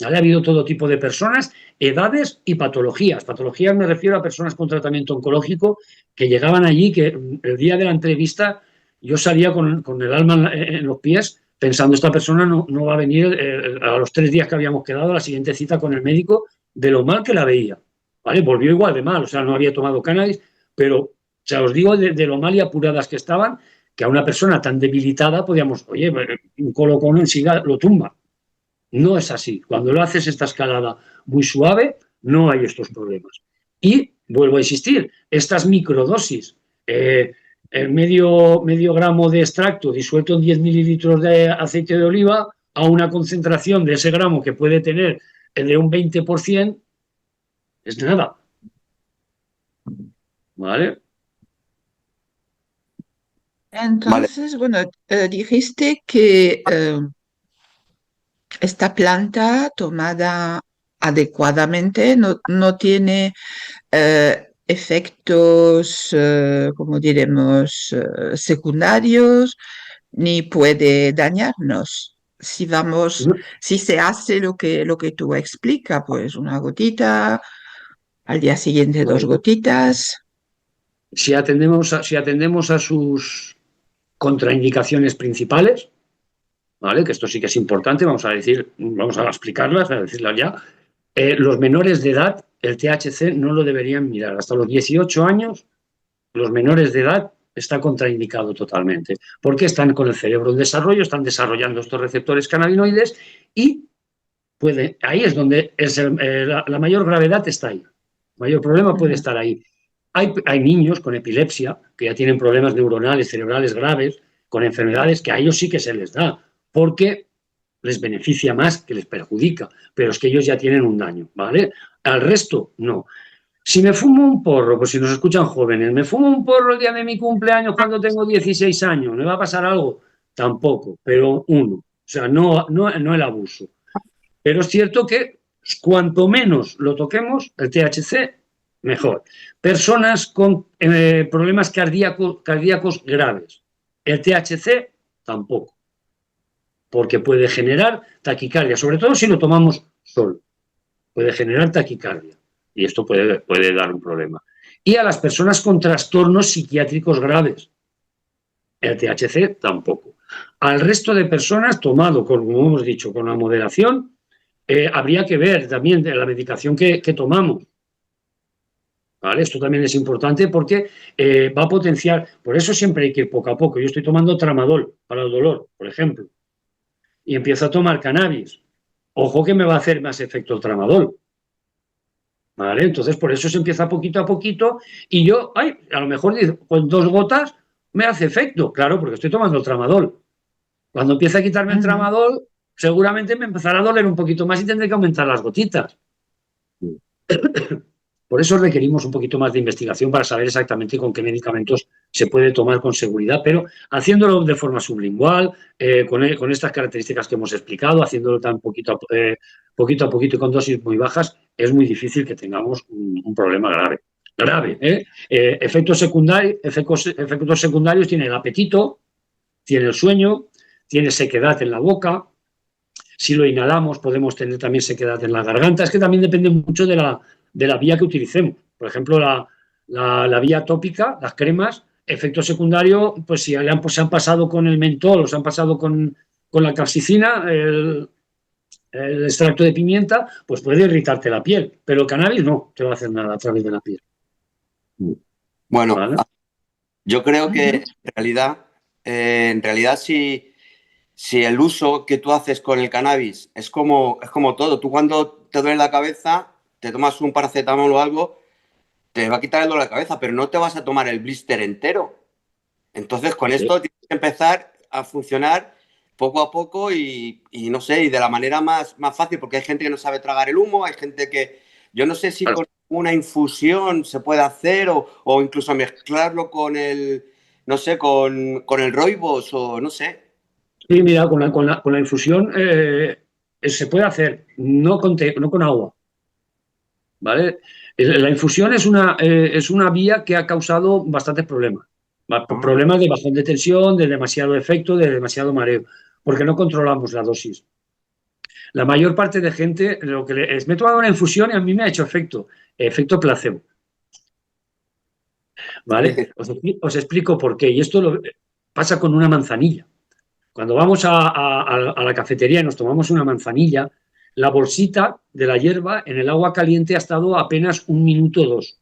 ¿vale? Ha habido todo tipo de personas, edades y patologías. Patologías me refiero a personas con tratamiento oncológico que llegaban allí, que el día de la entrevista yo salía con el alma en los pies pensando esta persona no va a venir a los 3 días que habíamos quedado, a la siguiente cita con el médico, de lo mal que la veía. ¿Vale? Volvió igual de mal, o sea, no había tomado cannabis, pero o sea, os digo de lo mal y apuradas que estaban, que a una persona tan debilitada podíamos, oye, un colocón en siga lo tumba. No es así. Cuando lo haces esta escalada muy suave, no hay estos problemas. Y vuelvo a insistir, estas microdosis, medio gramo de extracto disuelto en 10 mililitros de aceite de oliva a una concentración de ese gramo que puede tener de un 20%, es nada. ¿Vale? Entonces, bueno, dijiste que esta planta tomada adecuadamente no tiene efectos, como diremos, secundarios, ni puede dañarnos. Si vamos, si se hace lo que tú explicas, pues una gotita, Al día siguiente 2 Bueno, gotitas. si atendemos a sus contraindicaciones principales, ¿vale? Que esto sí que es importante, vamos a explicarlas, a decirlas ya. Los menores de edad, el THC no lo deberían mirar. Hasta los 18 años, los menores de edad está contraindicado totalmente, porque están con el cerebro en desarrollo, están desarrollando estos receptores cannabinoides y ahí es donde la mayor gravedad está ahí. El mayor problema puede estar ahí. Hay niños con epilepsia que ya tienen problemas neuronales, cerebrales graves, con enfermedades que a ellos sí que se les da, porque les beneficia más que les perjudica, pero es que ellos ya tienen un daño, ¿vale? Al resto, no. Si me fumo un porro, pues si nos escuchan jóvenes, me fumo un porro el día de mi cumpleaños cuando tengo 16 años, ¿me va a pasar algo? Tampoco, pero uno. O sea, no el abuso. Pero es cierto que cuanto menos lo toquemos, el THC, mejor. Personas con problemas cardíacos graves, el THC tampoco, porque puede generar taquicardia, sobre todo si lo tomamos solo, puede generar taquicardia y esto puede dar un problema. Y a las personas con trastornos psiquiátricos graves, el THC tampoco. Al resto de personas, tomado, como hemos dicho, con la moderación, habría que ver también de la medicación que tomamos. ¿Vale? Esto también es importante porque va a potenciar, por eso siempre hay que ir poco a poco. Yo estoy tomando tramadol para el dolor, por ejemplo, y empiezo a tomar cannabis. Ojo que me va a hacer más efecto el tramadol. ¿Vale? Entonces, por eso se empieza poquito a poquito y yo, a lo mejor con 2 gotas me hace efecto, claro, porque estoy tomando el tramadol. Cuando empiece a quitarme el tramadol, seguramente me empezará a doler un poquito más y tendré que aumentar las gotitas. Por eso requerimos un poquito más de investigación para saber exactamente con qué medicamentos se puede tomar con seguridad, pero haciéndolo de forma sublingual, con estas características que hemos explicado, haciéndolo tan poquito a poquito y con dosis muy bajas, es muy difícil que tengamos un problema grave. Grave, ¿eh? Efectos secundarios tiene el apetito, tiene el sueño, tiene sequedad en la boca. Si lo inhalamos podemos tener también sequedad en la garganta. Es que también depende mucho de la vía que utilicemos. Por ejemplo, la vía tópica, las cremas, efecto secundario, pues si se han pasado con el mentol o se han pasado con la capsicina, el extracto de pimienta, pues puede irritarte la piel. Pero el cannabis no te va a hacer nada a través de la piel. Bueno, ¿Vale? yo creo que en realidad si el uso que tú haces con el cannabis es como todo, tú cuando te duele la cabeza, te tomas un paracetamol o algo, te va a quitar el dolor de la cabeza, pero no te vas a tomar el blister entero. Entonces, con esto tienes que empezar a funcionar poco a poco y no sé, y de la manera más fácil, porque hay gente que no sabe tragar el humo, hay gente que... Yo no sé si con una infusión se puede hacer o incluso mezclarlo con el, no sé, con el rooibos o no sé. Sí, mira, con la infusión se puede hacer, no con agua. ¿Vale? La infusión es una vía que ha causado bastantes problemas. Problemas de bajón de tensión, de demasiado efecto, de demasiado mareo, porque no controlamos la dosis. La mayor parte de gente, me he tomado una infusión y a mí me ha hecho efecto placebo. ¿Vale? Os explico por qué. Y esto pasa con una manzanilla. Cuando vamos a la cafetería y nos tomamos una manzanilla, la bolsita de la hierba en el agua caliente ha estado apenas 1 minuto o 2.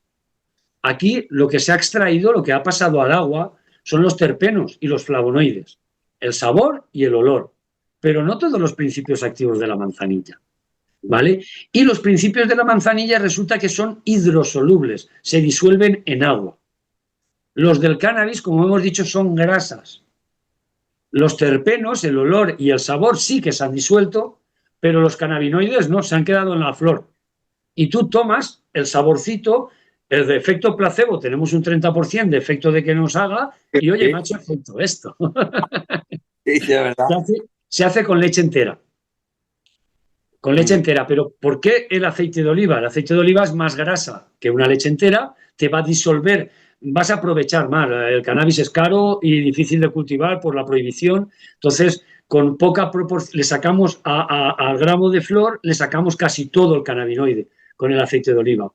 Aquí lo que se ha extraído, lo que ha pasado al agua, son los terpenos y los flavonoides, el sabor y el olor, pero no todos los principios activos de la manzanilla. ¿Vale? Y los principios de la manzanilla resulta que son hidrosolubles, se disuelven en agua. Los del cannabis, como hemos dicho, son grasas. Los terpenos, el olor y el sabor sí que se han disuelto, pero los cannabinoides no, se han quedado en la flor. Y tú tomas el saborcito, el de efecto placebo, tenemos un 30% de efecto de que nos haga, y oye, me ha hecho efecto esto. Sí, de verdad. Se hace con leche entera. Con leche entera, pero ¿por qué el aceite de oliva? El aceite de oliva es más grasa que una leche entera, te va a disolver, vas a aprovechar más. El cannabis es caro y difícil de cultivar por la prohibición, entonces con poca proporción le sacamos al gramo de flor, le sacamos casi todo el cannabinoide con el aceite de oliva.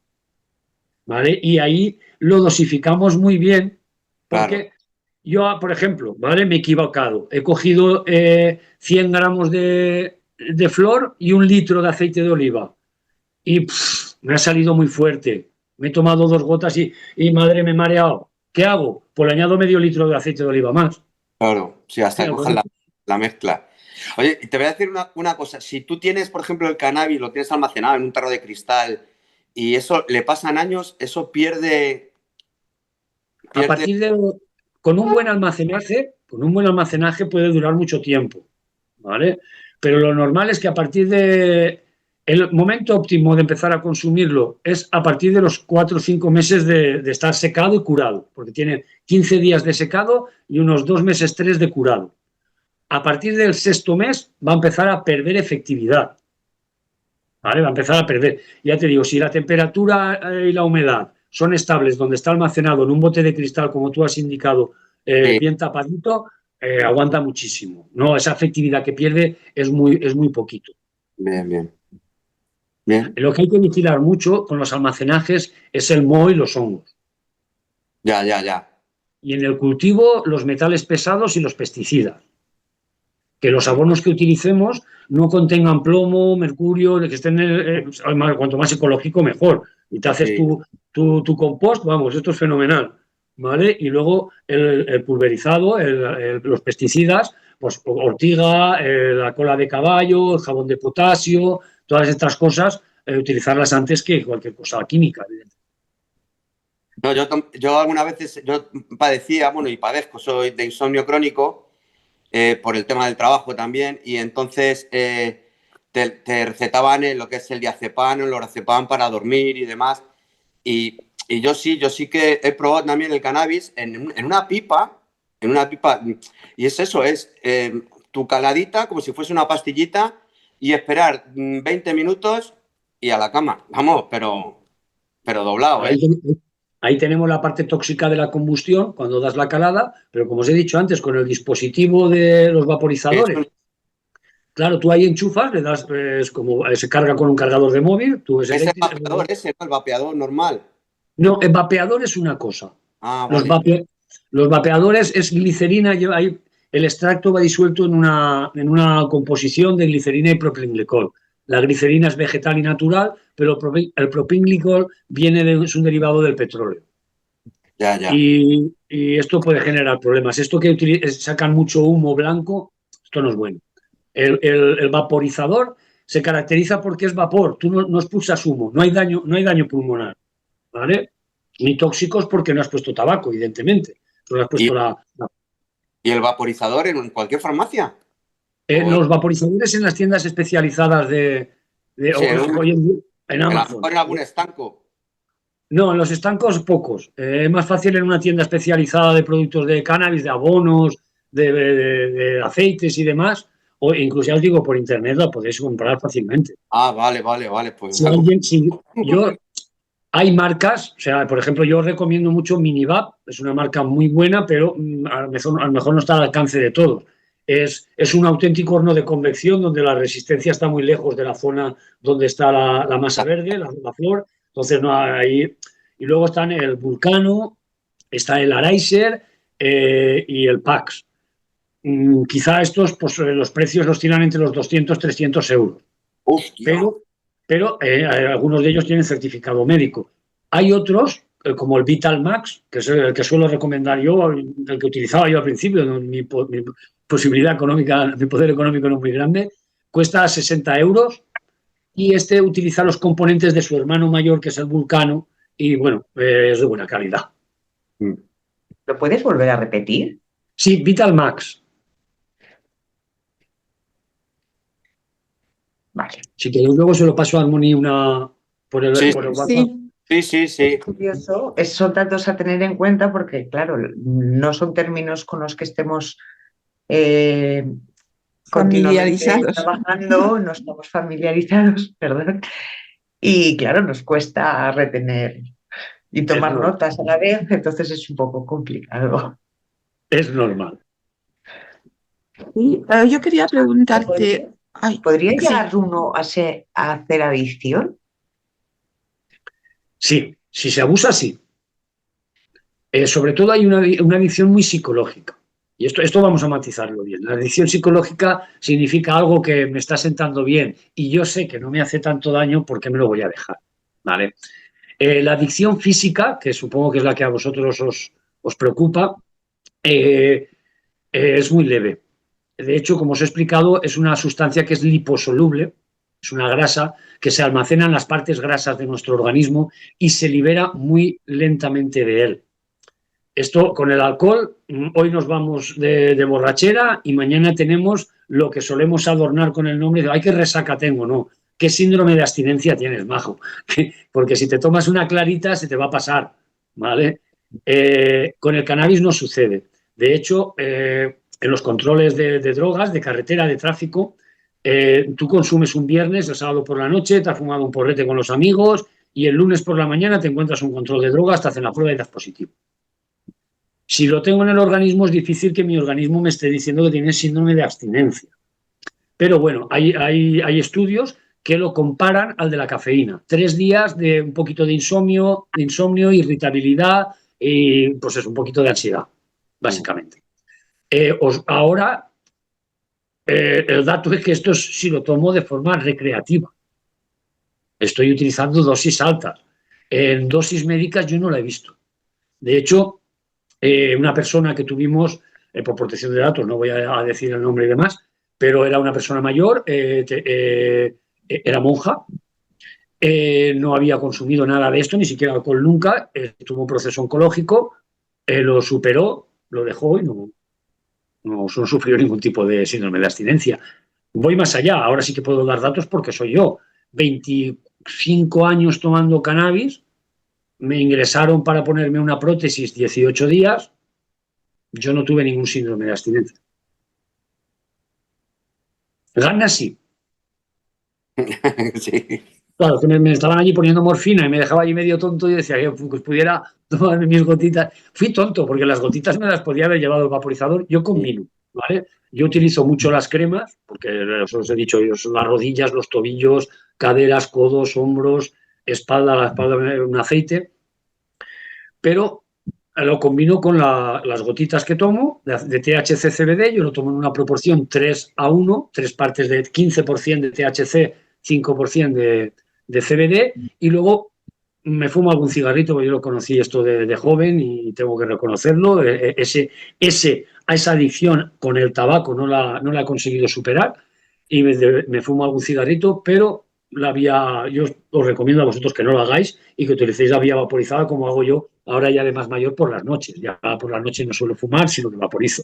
¿vale? Y ahí lo dosificamos muy bien, porque Claro. yo, por ejemplo, ¿vale? Me he equivocado. He cogido 100 gramos de flor y 1 litro de aceite de oliva. Y me ha salido muy fuerte. Me he tomado 2 gotas y madre, me he mareado. ¿Qué hago? Pues le añado medio litro de aceite de oliva más. Claro, sí, hasta que Mira, cojas la mezcla. Oye, y te voy a decir una cosa. Si tú tienes, por ejemplo, el cannabis, lo tienes almacenado en un tarro de cristal y eso le pasan años, eso a pierde. partir de, con un buen almacenaje puede durar mucho tiempo, ¿vale? Pero lo normal es que a partir de el momento óptimo de empezar a consumirlo es a partir de los 4 o 5 meses de estar secado y curado, porque tiene 15 días de secado y unos 2 meses, 3 de curado. A partir del sexto mes va a empezar a perder efectividad, ¿vale? Va a empezar a perder. Ya te digo, si la temperatura y la humedad son estables donde está almacenado en un bote de cristal, como tú has indicado, Sí, bien tapadito, aguanta muchísimo. No, esa efectividad que pierde es muy poquito. bien, bien. Bien, Lo que hay que vigilar mucho con los almacenajes es el moho y los hongos. ya, ya, ya. Y en el cultivo, los metales pesados y los pesticidas. Que los abonos que utilicemos no contengan plomo, mercurio, que estén, cuanto más ecológico, mejor. Y te haces Sí. tu compost, vamos, esto es fenomenal, ¿vale? Y luego el pulverizado, los pesticidas, pues ortiga, la cola de caballo, el jabón de potasio, todas estas cosas, utilizarlas antes que cualquier cosa química, evidentemente. No, yo algunas veces, yo padecía, bueno, y padezco, soy de insomnio crónico por el tema del trabajo también, y entonces te recetaban lo que es el diazepam, el lorazepam para dormir y demás. Y yo sí que he probado también el cannabis en una pipa, y es eso, es tu caladita como si fuese una pastillita y esperar 20 minutos y a la cama. Vamos, pero doblado, Ahí, ¿eh? ahí tenemos la parte tóxica de la combustión cuando das la calada, pero como os he dicho antes, con el dispositivo de los vaporizadores, claro, tú ahí enchufas, le das, es como se carga con un cargador de móvil, tú es Es el eléctrico. vapeador ese, ¿no? El vapeador normal. No, el vapeador es una cosa. Ah, Los, vale. los vapeadores es glicerina, ahí el extracto va disuelto en una composición de glicerina y propilenglicol. La glicerina es vegetal y natural, pero el propilenglicol es un derivado del petróleo. Ya, ya. Y esto puede generar problemas. Esto que sacan mucho humo blanco, esto no es bueno. El vaporizador se caracteriza porque es vapor, tú no expulsas humo, no hay daño pulmonar, ¿vale? Ni tóxicos porque no has puesto tabaco, evidentemente. No has ¿Y, puesto y el vaporizador en cualquier farmacia? ¿O los vaporizadores en las tiendas especializadas sí, hoy en día, en a lo Amazon. mejor en algún estanco? No, en los estancos pocos. Es más fácil en una tienda especializada de productos de cannabis, de abonos, de aceites y demás, o incluso ya os digo, por internet la podéis comprar fácilmente. Ah, vale, vale, vale. Pues Si alguien, hay marcas, o sea, por ejemplo, yo recomiendo mucho Minivap, es una marca muy buena, pero a lo mejor no está al alcance de todos. Es un auténtico horno de convección donde la resistencia está muy lejos de la zona donde está la masa verde, la flor, entonces no hay. Y luego están el Vulcano, está el Ariser y el Pax. Quizá estos, pues los precios los tiran entre los 200 300 euros, hostia. pero algunos de ellos tienen certificado médico. Hay otros, como el Vital Max, que es el que suelo recomendar yo, el que utilizaba yo al principio, mi posibilidad económica, mi poder económico no es muy grande, cuesta 60 euros y este utiliza los componentes de su hermano mayor, que es el Vulcano, y bueno, es de buena calidad. ¿Lo puedes volver a repetir? Sí, Vital Max. Vale. Si queréis, luego se lo paso a Armoni por el, Sí, por el WhatsApp. sí. Es curioso, son datos a tener en cuenta porque, claro, no son términos con los que estemos continuamente Familiarizados. trabajando, no estamos familiarizados, perdón, y claro, nos cuesta retener y tomar notas a la vez, entonces es un poco complicado. Es normal. Y, yo quería preguntarte, ¿Podría sí, llegar uno a hacer adicción? Sí, Si se abusa, sí. Sobre todo hay una adicción muy psicológica. Y esto vamos a matizarlo bien. La adicción psicológica significa algo que me está sentando bien y yo sé que no me hace tanto daño, ¿por qué me lo voy a dejar? ¿Vale? La adicción física, que supongo que es la que a vosotros os preocupa, es muy leve. De hecho, como os he explicado, es una sustancia que es liposoluble, es una grasa que se almacena en las partes grasas de nuestro organismo y se libera muy lentamente de él. Esto con el alcohol, hoy nos vamos de borrachera y mañana tenemos lo que solemos adornar con el nombre de ¡ay, qué resaca tengo! No, ¿qué síndrome de abstinencia tienes, majo? Porque si te tomas una clarita se te va a pasar, ¿vale? Con el cannabis no sucede. De hecho, en los controles de drogas, de carretera, de tráfico, tú consumes un viernes, el sábado por la noche, te has fumado un porrete con los amigos y el lunes por la mañana te encuentras un control de drogas, te hacen la prueba y das positivo. Si lo tengo en el organismo, es difícil que mi organismo me esté diciendo que tiene síndrome de abstinencia. Pero bueno, hay estudios que lo comparan al de la cafeína. 3 días de un poquito de insomnio, irritabilidad y pues es un poquito de ansiedad, básicamente. Ahora, el dato es que esto si lo tomo de forma recreativa. Estoy utilizando dosis altas. En dosis médicas yo no la he visto. De hecho, una persona que tuvimos, por protección de datos, no voy a decir el nombre y demás, pero era una persona mayor, era monja, no había consumido nada de esto, ni siquiera alcohol nunca, tuvo un proceso oncológico, lo superó, lo dejó y no sufrió ningún tipo de síndrome de abstinencia. Voy más allá, ahora sí que puedo dar datos porque soy yo. 25 años tomando cannabis, me ingresaron para ponerme una prótesis 18 días, yo no tuve ningún síndrome de abstinencia. Ganas sí. Sí. Claro, que me estaban allí poniendo morfina y me dejaba allí medio tonto y decía que pues pudiera tomarme mis gotitas. Fui tonto porque las gotitas me las podía haber llevado el vaporizador yo con Minu, ¿vale? Yo utilizo mucho las cremas porque os he dicho, las rodillas, los tobillos, caderas, codos, hombros, espalda, la espalda un aceite, pero lo combino con las gotitas que tomo de THC CBD, yo lo tomo en una proporción 3:1, 3 partes de 15% de THC, 5% de CBD, y luego me fumo algún cigarrito, porque yo lo conocí esto de joven y tengo que reconocerlo, esa adicción con el tabaco no la he conseguido superar y me fumo algún cigarrito, pero yo os recomiendo a vosotros que no lo hagáis y que utilicéis la vía vaporizada como hago yo ahora ya de más mayor por las noches. Ya por las noches no suelo fumar, sino que vaporizo.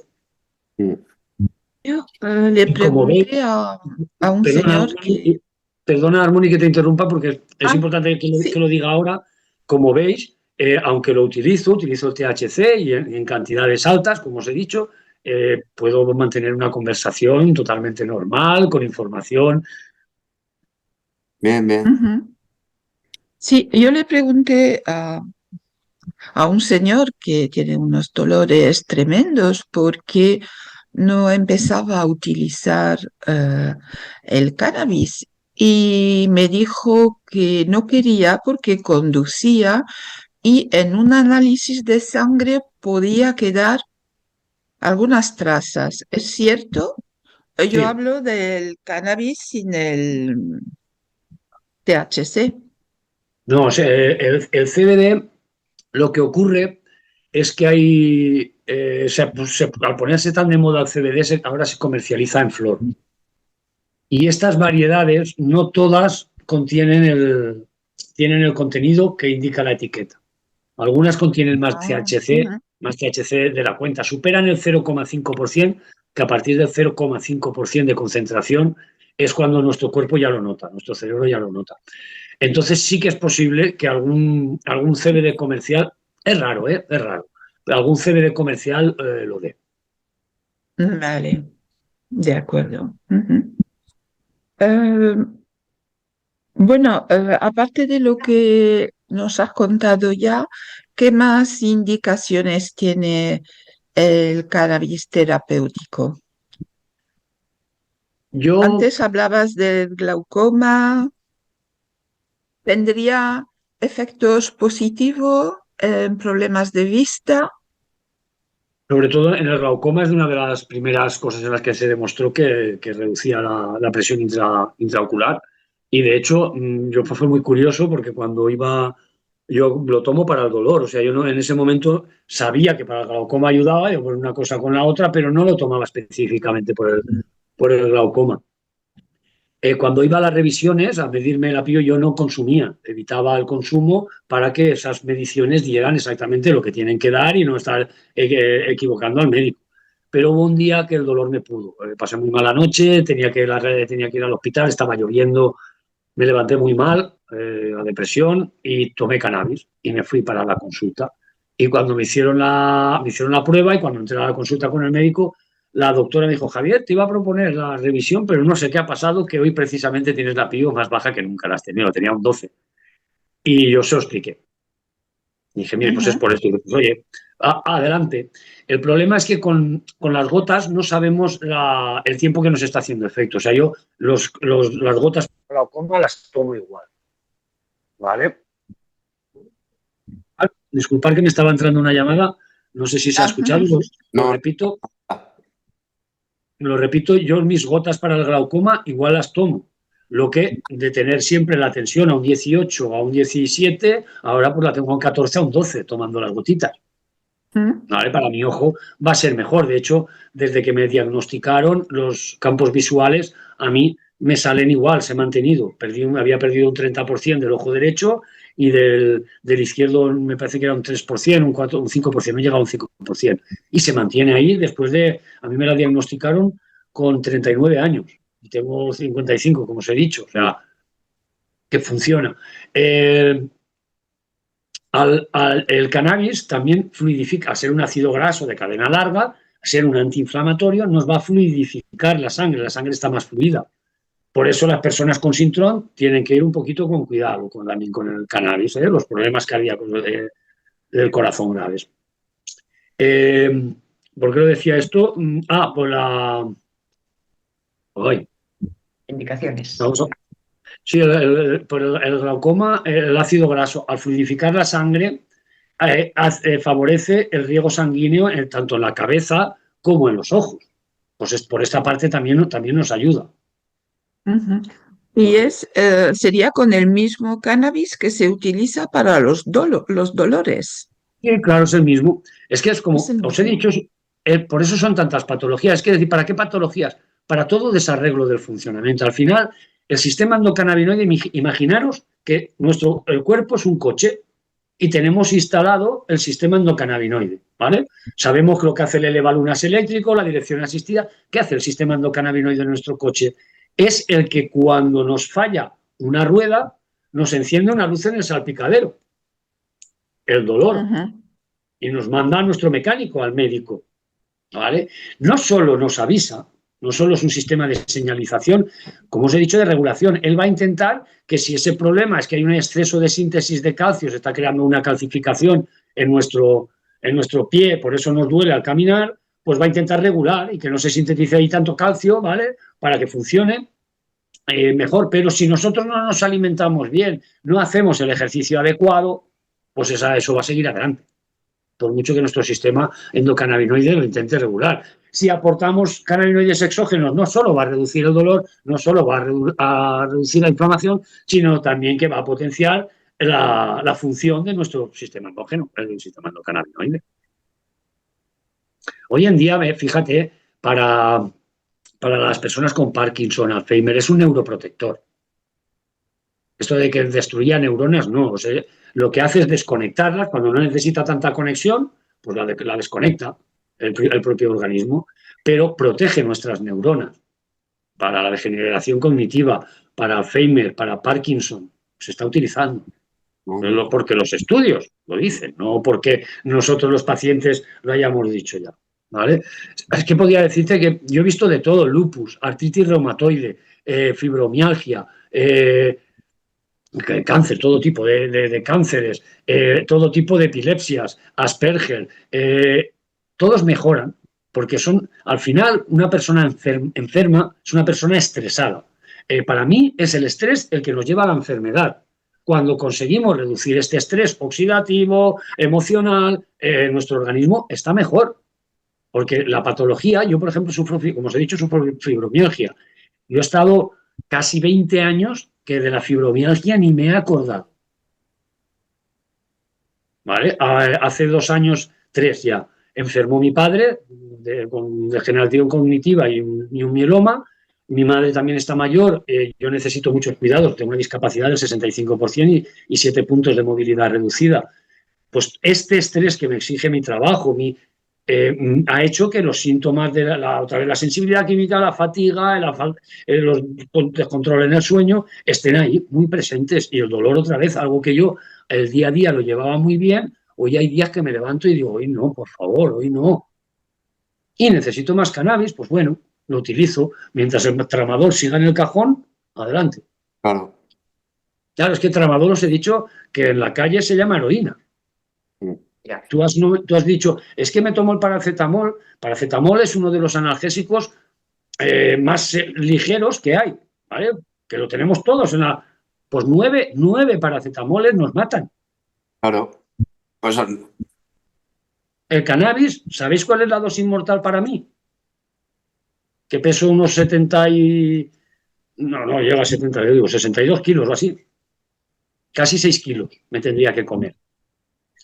Yo le Y como veis, pregunté a un señor que... perdona, Armoni, que te interrumpa porque es Ah, importante que sí. lo diga ahora. Como veis, aunque lo utilizo el THC y en cantidades altas, como os he dicho, puedo mantener una conversación totalmente normal, con información. Bien, bien. Ujú. Sí, yo le pregunté a un señor que tiene unos dolores tremendos porque no empezaba a utilizar el cannabis y me dijo que no quería porque conducía y en un análisis de sangre podía quedar algunas trazas. ¿Es cierto? Yo Sí, hablo del cannabis sin el THC. no, o sea, el CBD, lo que ocurre es que al ponerse tan de moda el CBD, ahora se comercializa en flor. Y estas variedades, no todas tienen el contenido que indica la etiqueta. Algunas contienen Ah, ujú. más THC de la cuenta, superan el 0,5%, que a partir del 0,5% de concentración es cuando nuestro cuerpo ya lo nota, nuestro cerebro ya lo nota. Entonces sí que es posible que algún CBD comercial, es raro, es raro, algún CBD comercial lo dé. Vale, de acuerdo. Ujú. Eh, bueno, aparte de lo que nos has contado ya, ¿qué más indicaciones tiene el cannabis terapéutico? Yo, Antes hablabas del glaucoma. ¿Tendría efectos positivos en problemas de vista. Sobre todo en el glaucoma es una de las primeras cosas en las que se demostró que reducía la presión intraocular. Y de hecho, yo fue muy curioso porque cuando yo lo tomo para el dolor. O sea, yo no, en ese momento sabía que para el glaucoma ayudaba, yo por una cosa con la otra, pero no lo tomaba específicamente por el glaucoma. Cuando iba a las revisiones a medirme la pio, yo no consumía, evitaba el consumo para que esas mediciones dieran exactamente lo que tienen que dar y no estar equivocando al médico. Pero hubo un día que el dolor me pudo. Pasé muy mala noche, tenía que ir al hospital, estaba lloviendo, me levanté muy mal, la depresión, y tomé cannabis y me fui para la consulta. Y cuando me hicieron la prueba y cuando entré a la consulta con el médico, la doctora me dijo: Javier, te iba a proponer la revisión, pero no sé qué ha pasado, que hoy precisamente tienes la PIO más baja que nunca la has tenido, tenía un 12. Y yo se lo expliqué. Y dije: mire, pues es Ujú. por esto. Y dije: oye, adelante. El problema es que con las gotas no sabemos el tiempo que nos está haciendo efecto. O sea, yo las gotas para glaucoma las tomo igual. ¿Vale? Disculpad que me estaba entrando una llamada, no sé si se ha escuchado, Ajá. No, lo repito, yo mis gotas para el glaucoma igual las tomo. Lo que de tener siempre la tensión a un 18 o a un 17, ahora pues la tengo a un 14 a un 12 tomando las gotitas. Mm. ¿Vale? Para mi ojo va a ser mejor. De hecho, desde que me diagnosticaron los campos visuales, a mí me salen igual, se han mantenido. Había perdido un 30% del ojo derecho y del izquierdo me parece que era un 3%, un 4, un 5%, no llega a un 5%. Y se mantiene ahí después de... A mí me la diagnosticaron con 39 años y tengo 55, como os he dicho. O sea, que funciona. El cannabis también fluidifica, al ser un ácido graso de cadena larga, al ser un antiinflamatorio, nos va a fluidificar la sangre está más fluida. Por eso las personas con síndrome tienen que ir un poquito con cuidado también con el cannabis, los problemas cardíacos del corazón graves. ¿Por qué lo decía esto? Por la... Ay, Indicaciones. vamos a... Sí, por el glaucoma, el ácido graso, al fluidificar la sangre, favorece el riego sanguíneo tanto en la cabeza como en los ojos. Pues por esta parte también nos ayuda. Ujú. Y ¿Vale? sería con el mismo cannabis que se utiliza para los dolores. Y claro, es el mismo. Es que es Es como el os he mismo. dicho, por eso son tantas patologías. Es que decir, ¿para qué patologías? Para todo desarreglo del funcionamiento. Al final, el sistema endocannabinoide, imaginaros que el cuerpo es un coche y tenemos instalado el sistema endocannabinoide, ¿vale? Sabemos lo que hace el elevalunas eléctrico, la dirección asistida. ¿Qué hace el sistema endocannabinoide en nuestro coche? Es el que cuando nos falla una rueda, nos enciende una luz en el salpicadero, el dolor, Ujú. y nos manda a nuestro mecánico, al médico, ¿vale? No solo nos avisa, no solo es un sistema de señalización, como os he dicho, de regulación. Él va a intentar que si ese problema es que hay un exceso de síntesis de calcio, se está creando una calcificación en nuestro pie, por eso nos duele al caminar, pues va a intentar regular y que no se sintetice ahí tanto calcio, ¿vale? Para que funcione mejor. Pero si nosotros no nos alimentamos bien, no hacemos el ejercicio adecuado, pues eso va a seguir adelante, por mucho que nuestro sistema endocannabinoide lo intente regular. Si aportamos cannabinoides exógenos, no solo va a reducir el dolor, no solo va a reducir la inflamación, sino también que va a potenciar la función de nuestro sistema endógeno, el sistema endocannabinoide. Hoy en día, fíjate, para las personas con Parkinson, Alzheimer, es un neuroprotector. Esto de que destruía neuronas, no. O sea, lo que hace es desconectarlas. Cuando no necesita tanta conexión, pues la desconecta el propio organismo, pero protege nuestras neuronas para la degeneración cognitiva, para Alzheimer, para Parkinson. Se está utilizando. Porque los estudios lo dicen, no porque nosotros los pacientes lo hayamos dicho ya. ¿Vale? Es que podría decirte que yo he visto de todo: lupus, artritis reumatoide, fibromialgia, cáncer, todo tipo de cánceres, todo tipo de epilepsias, Asperger, todos mejoran, porque al final, una persona enferma es una persona estresada. Para mí es el estrés el que nos lleva a la enfermedad. cuando conseguimos reducir este estrés oxidativo, emocional, nuestro organismo está mejor. Porque la patología, yo por ejemplo sufro, como os he dicho, sufro fibromialgia. Yo he estado casi 20 años que de la fibromialgia ni me he acordado. ¿Vale? Hace 2 años, 3 ya, enfermó mi padre con degeneración cognitiva y un mieloma. Mi madre también está mayor, yo necesito muchos cuidados, tengo una discapacidad del 65% y 7 puntos de movilidad reducida. Pues este estrés que me exige mi trabajo, ha hecho que los síntomas de otra vez la sensibilidad química, la fatiga, los descontrol en el sueño, estén ahí muy presentes. Y el dolor otra vez, algo que yo el día a día lo llevaba muy bien, hoy hay días que me levanto y digo, hoy no, por favor, hoy no. Y necesito más cannabis, pues bueno, lo utilizo. Mientras el tramador siga en el cajón, adelante. Claro. Claro, es que tramador os he dicho que en la calle se llama heroína. Tú has dicho, es que me tomo el paracetamol. Paracetamol es uno de los analgésicos más ligeros que hay, ¿vale? Que lo tenemos todos Pues 9 paracetamoles nos matan. Claro. Pues El cannabis, ¿sabéis cuál es la dosis mortal para mí? Que peso unos 70 y... No llega a 70, yo digo 62 kilos o así. Casi 6 kilos me tendría que comer.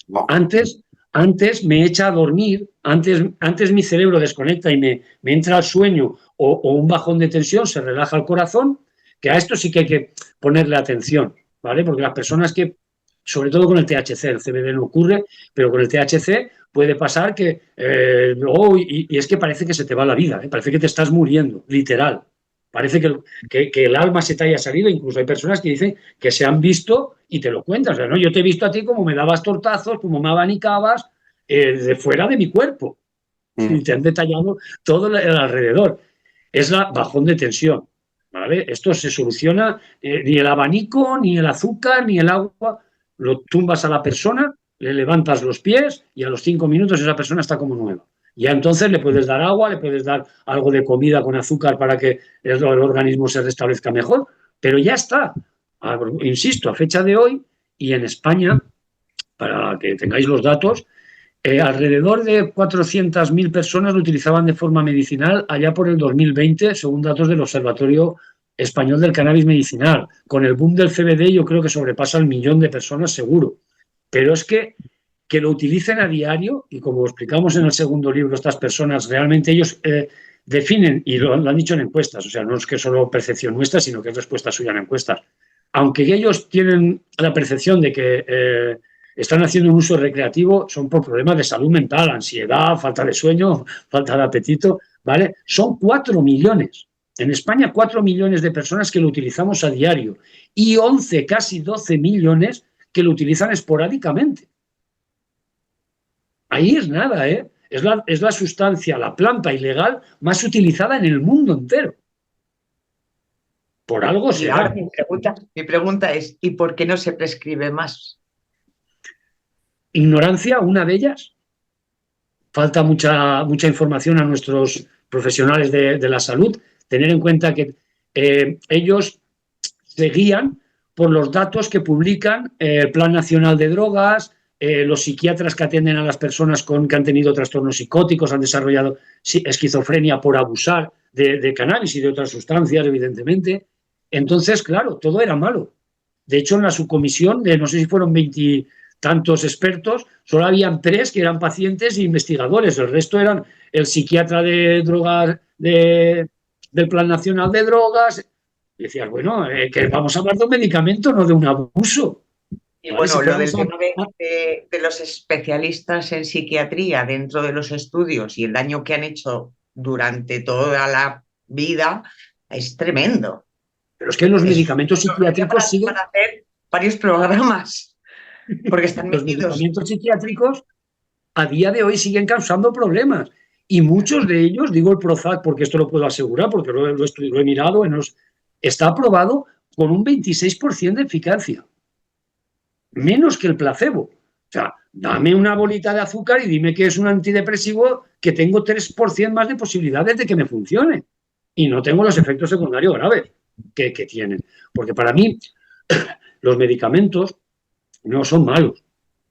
wow. Antes me echa a dormir, antes mi cerebro desconecta y me entra al sueño o un bajón de tensión, se relaja el corazón, que a esto sí que hay que ponerle atención, ¿vale? Porque las personas que, sobre todo con el THC, el CBD no ocurre, pero con el THC puede pasar que luego, y es que parece que se te va la vida, parece que te estás muriendo, literal. Parece que el alma se te haya salido. Incluso hay personas que dicen que se han visto y te lo cuentan. O sea, ¿no? Yo te he visto a ti como me dabas tortazos, como me abanicabas de fuera de mi cuerpo. Y te han detallado todo el alrededor. Es la bajón de tensión, ¿vale? Esto se soluciona, ni el abanico, ni el azúcar, ni el agua. Lo tumbas a la persona, le levantas los pies y a los 5 minutos esa persona está como nueva. Ya entonces le puedes dar agua, le puedes dar algo de comida con azúcar para que el organismo se restablezca mejor, pero ya está. Insisto, a fecha de hoy y en España, para que tengáis los datos, alrededor de 400.000 personas lo utilizaban de forma medicinal allá por el 2020, según datos del Observatorio Español del Cannabis Medicinal. Con el boom del CBD yo creo que sobrepasa el 1.000.000 de personas seguro. Pero es que lo utilicen a diario, y como explicamos en el segundo libro, estas personas realmente ellos definen, y lo han dicho en encuestas, o sea, no es que solo percepción nuestra, sino que es respuesta suya en encuestas. Aunque ellos tienen la percepción de que están haciendo un uso recreativo, son por problemas de salud mental, ansiedad, falta de sueño, falta de apetito, ¿vale? Son 4 millones. En España, 4 millones de personas que lo utilizamos a diario y 11, casi 12 millones que lo utilizan esporádicamente. Ahí es nada, ¿eh? Es la sustancia, la planta ilegal más utilizada en el mundo entero. Por algo Y ahora será. mi pregunta es, ¿y por qué no se prescribe más? Ignorancia, una de ellas. Falta mucha información a nuestros profesionales de la salud. Tener en cuenta que ellos se guían por los datos que publican el Plan Nacional de Drogas, los psiquiatras que atienden a las personas que han tenido trastornos psicóticos, han desarrollado esquizofrenia por abusar de cannabis y de otras sustancias, evidentemente. Entonces, claro, todo era malo. De hecho, en la subcomisión de, no sé si fueron 20 tantos expertos, solo habían 3 que eran pacientes e investigadores. El resto eran el psiquiatra de drogas del Plan Nacional de Drogas. Y decías, bueno, que vamos a hablar de un medicamento, no de un abuso. Y bueno, lo del tema de los especialistas en psiquiatría dentro de los estudios y el daño que han hecho durante toda la vida es tremendo. Pero es que los medicamentos psiquiátricos siguen... Para hacer varios programas, porque están los metidos. Los medicamentos psiquiátricos a día de hoy siguen causando problemas. Y muchos de ellos, digo el Prozac porque esto lo puedo asegurar, porque lo he mirado, está aprobado con un 26% de eficacia. Menos que el placebo. O sea, dame una bolita de azúcar y dime que es un antidepresivo que tengo 3% más de posibilidades de que me funcione. Y no tengo los efectos secundarios graves que tienen. Porque para mí, los medicamentos no son malos,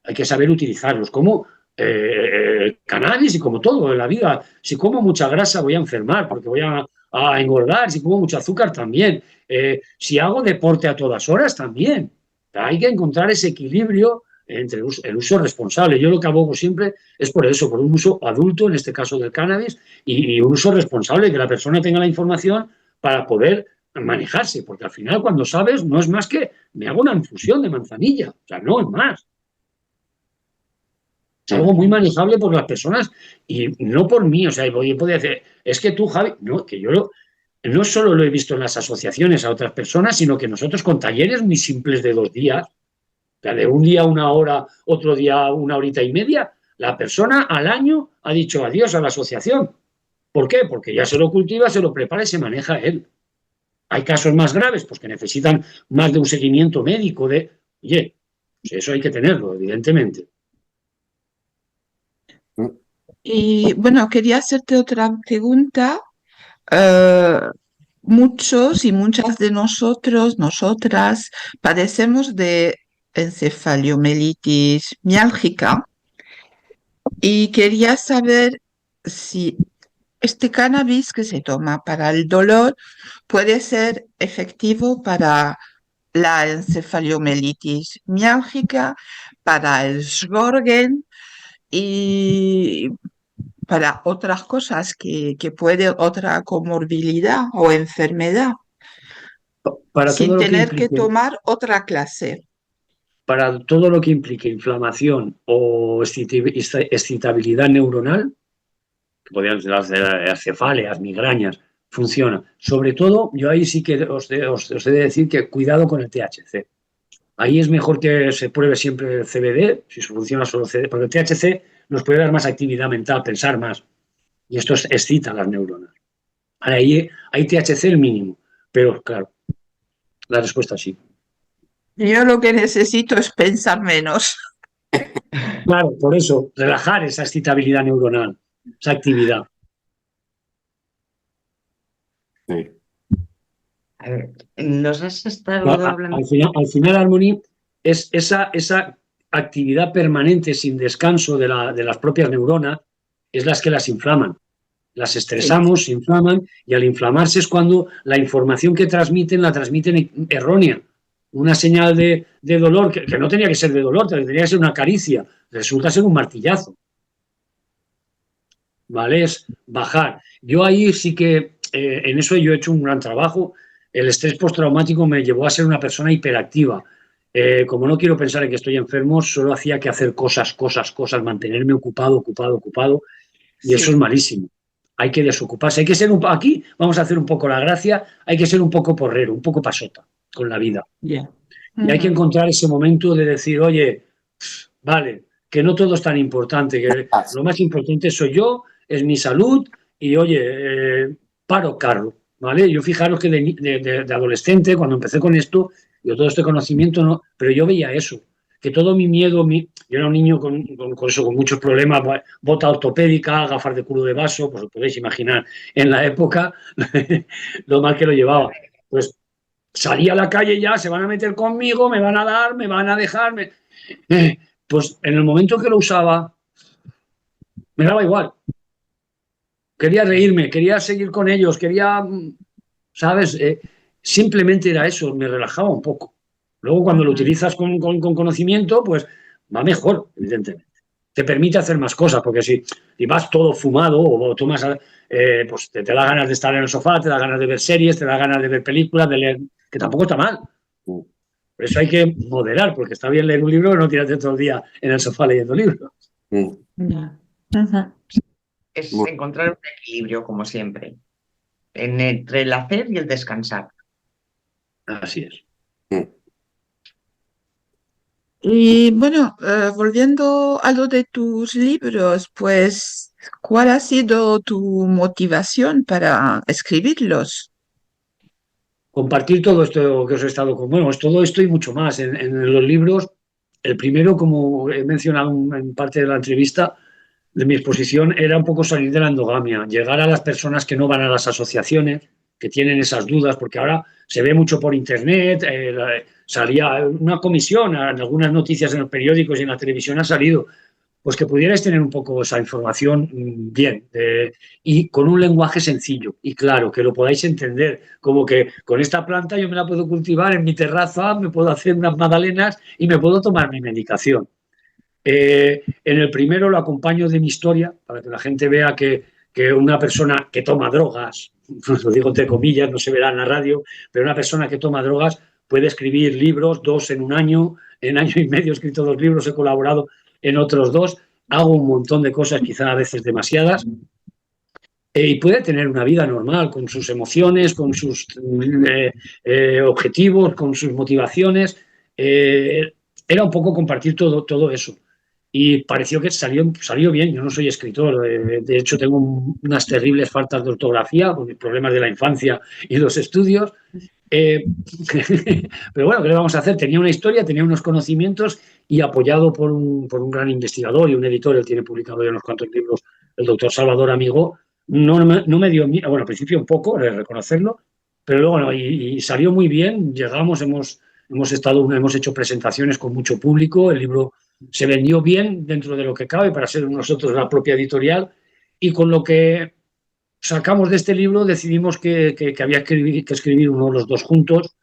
hay que saber utilizarlos, como el cannabis y como todo en la vida. Si como mucha grasa voy a enfermar porque voy a engordar, si como mucho azúcar también, si hago deporte a todas horas también. Hay que encontrar ese equilibrio entre el uso responsable. Yo lo que abogo siempre es por eso, por un uso adulto, en este caso del cannabis, y un uso responsable, que la persona tenga la información para poder manejarse, porque al final cuando sabes no es más que me hago una infusión de manzanilla, o sea, no es más. Es algo muy manejable por las personas y no por mí, o sea, yo podría decir, es que tú, Javi, no, que yo no solo lo he visto en las asociaciones a otras personas, sino que nosotros con talleres muy simples de 2 días, o sea, de un día 1 hora, otro día 1 horita y media, la persona al año ha dicho adiós a la asociación. ¿Por qué? Porque ya se lo cultiva, se lo prepara y se maneja él. Hay casos más graves, pues que necesitan más de un seguimiento médico oye, pues eso hay que tenerlo, evidentemente. Y bueno, quería hacerte otra pregunta. Eh, Muchos y muchas de nosotros, nosotras, padecemos de encefaliomelitis miálgica y quería saber si este cannabis que se toma para el dolor puede ser efectivo para la encefaliomelitis miálgica, para el Sjögren y para otras cosas que puede otra comorbilidad o enfermedad, Para todo sin lo que tener que implique, tomar otra clase. para todo lo que implique inflamación o excitabilidad neuronal, que podrían ser las cefaleas, migrañas, funciona. Sobre todo, yo ahí sí que os he de decir que cuidado con el THC. Ahí es mejor que se pruebe siempre el CBD, si funciona solo CBD, porque el THC nos puede dar más actividad mental, pensar más. Y esto excita las neuronas. Ahí hay THC el mínimo, pero claro, la respuesta sí. Yo lo que necesito es pensar menos. Claro, por eso, relajar esa excitabilidad neuronal, esa actividad. Sí. A ver, nos has estado hablando. Al final, Harmony, es esa actividad permanente sin descanso de las propias neuronas, es las que las inflaman. Las estresamos, se inflaman, y al inflamarse es cuando la información que transmiten la transmiten errónea. Una señal de dolor, que no tenía que ser de dolor, tenía que ser una caricia, resulta ser un martillazo. ¿Vale? Es bajar. Yo ahí sí que, en eso yo he hecho un gran trabajo. El estrés postraumático me llevó a ser una persona hiperactiva. Como no quiero pensar en que estoy enfermo, solo hacía que hacer cosas, mantenerme ocupado, y eso es malísimo. Hay que desocuparse, hay que ser aquí vamos a hacer un poco la gracia, hay que ser un poco porrero, un poco pasota con la vida. Yeah. Y hay que encontrar ese momento de decir, oye, vale, que no todo es tan importante, que lo más importante soy yo, es mi salud, y oye, paro carro, ¿vale? Yo fijaros que de adolescente, cuando empecé con esto, yo todo este conocimiento, no, pero yo veía eso, que todo mi miedo, yo era un niño con muchos problemas, bota ortopédica, gafas de culo de vaso, pues os podéis imaginar en la época lo mal que lo llevaba. Pues salía a la calle, ya se van a meter conmigo, me van a dar, me van a dejar. Pues en el momento que lo usaba, me daba igual. Quería reírme, quería seguir con ellos, quería, ¿sabes? Simplemente era eso, me relajaba un poco. Luego cuando lo utilizas con conocimiento, pues va mejor, evidentemente. Te permite hacer más cosas, porque si vas todo fumado o tomas, pues te da ganas de estar en el sofá, te da ganas de ver series, te da ganas de ver películas, de leer, que tampoco está mal. Por eso hay que moderar, porque está bien leer un libro, pero no tirarte todo el día en el sofá leyendo libros. Es encontrar un equilibrio, como siempre, entre el hacer y el descansar. Así es. Y bueno, volviendo a lo de tus libros, pues, ¿cuál ha sido tu motivación para escribirlos? Compartir todo esto que os he estado con, bueno, es todo esto y mucho más. En los libros, el primero, como he mencionado en parte de la entrevista, de mi exposición, era un poco salir de la endogamia, llegar a las personas que no van a las asociaciones, que tienen esas dudas, porque ahora se ve mucho por internet, salía una comisión, en algunas noticias en los periódicos y en la televisión ha salido, pues que pudierais tener un poco esa información bien y con un lenguaje sencillo y claro, que lo podáis entender, como que con esta planta yo me la puedo cultivar en mi terraza, me puedo hacer unas magdalenas y me puedo tomar mi medicación. En el primero lo acompaño de mi historia, para que la gente vea que una persona que toma drogas, lo digo entre comillas, no se verá en la radio, pero una persona que toma drogas puede escribir libros, 2 en año y medio he escrito 2 libros, he colaborado en otros 2, hago un montón de cosas, quizá a veces demasiadas, y puede tener una vida normal, con sus emociones, con sus objetivos, con sus motivaciones. Era un poco compartir todo eso. Y pareció que salió bien. Yo no soy escritor, de hecho tengo unas terribles faltas de ortografía, con mis problemas de la infancia y los estudios. Pero bueno, ¿qué le vamos a hacer? Tenía una historia, tenía unos conocimientos y apoyado por un gran investigador y un editor, él tiene publicado ya unos cuantos libros, el doctor Salvador Amigó, no me dio miedo, bueno, al principio un poco, de reconocerlo, pero luego no, y salió muy bien, llegamos, hemos hecho presentaciones con mucho público, el libro se vendió bien dentro de lo que cabe para ser nosotros la propia editorial y con lo que sacamos de este libro decidimos que había que escribir uno de los 2 juntos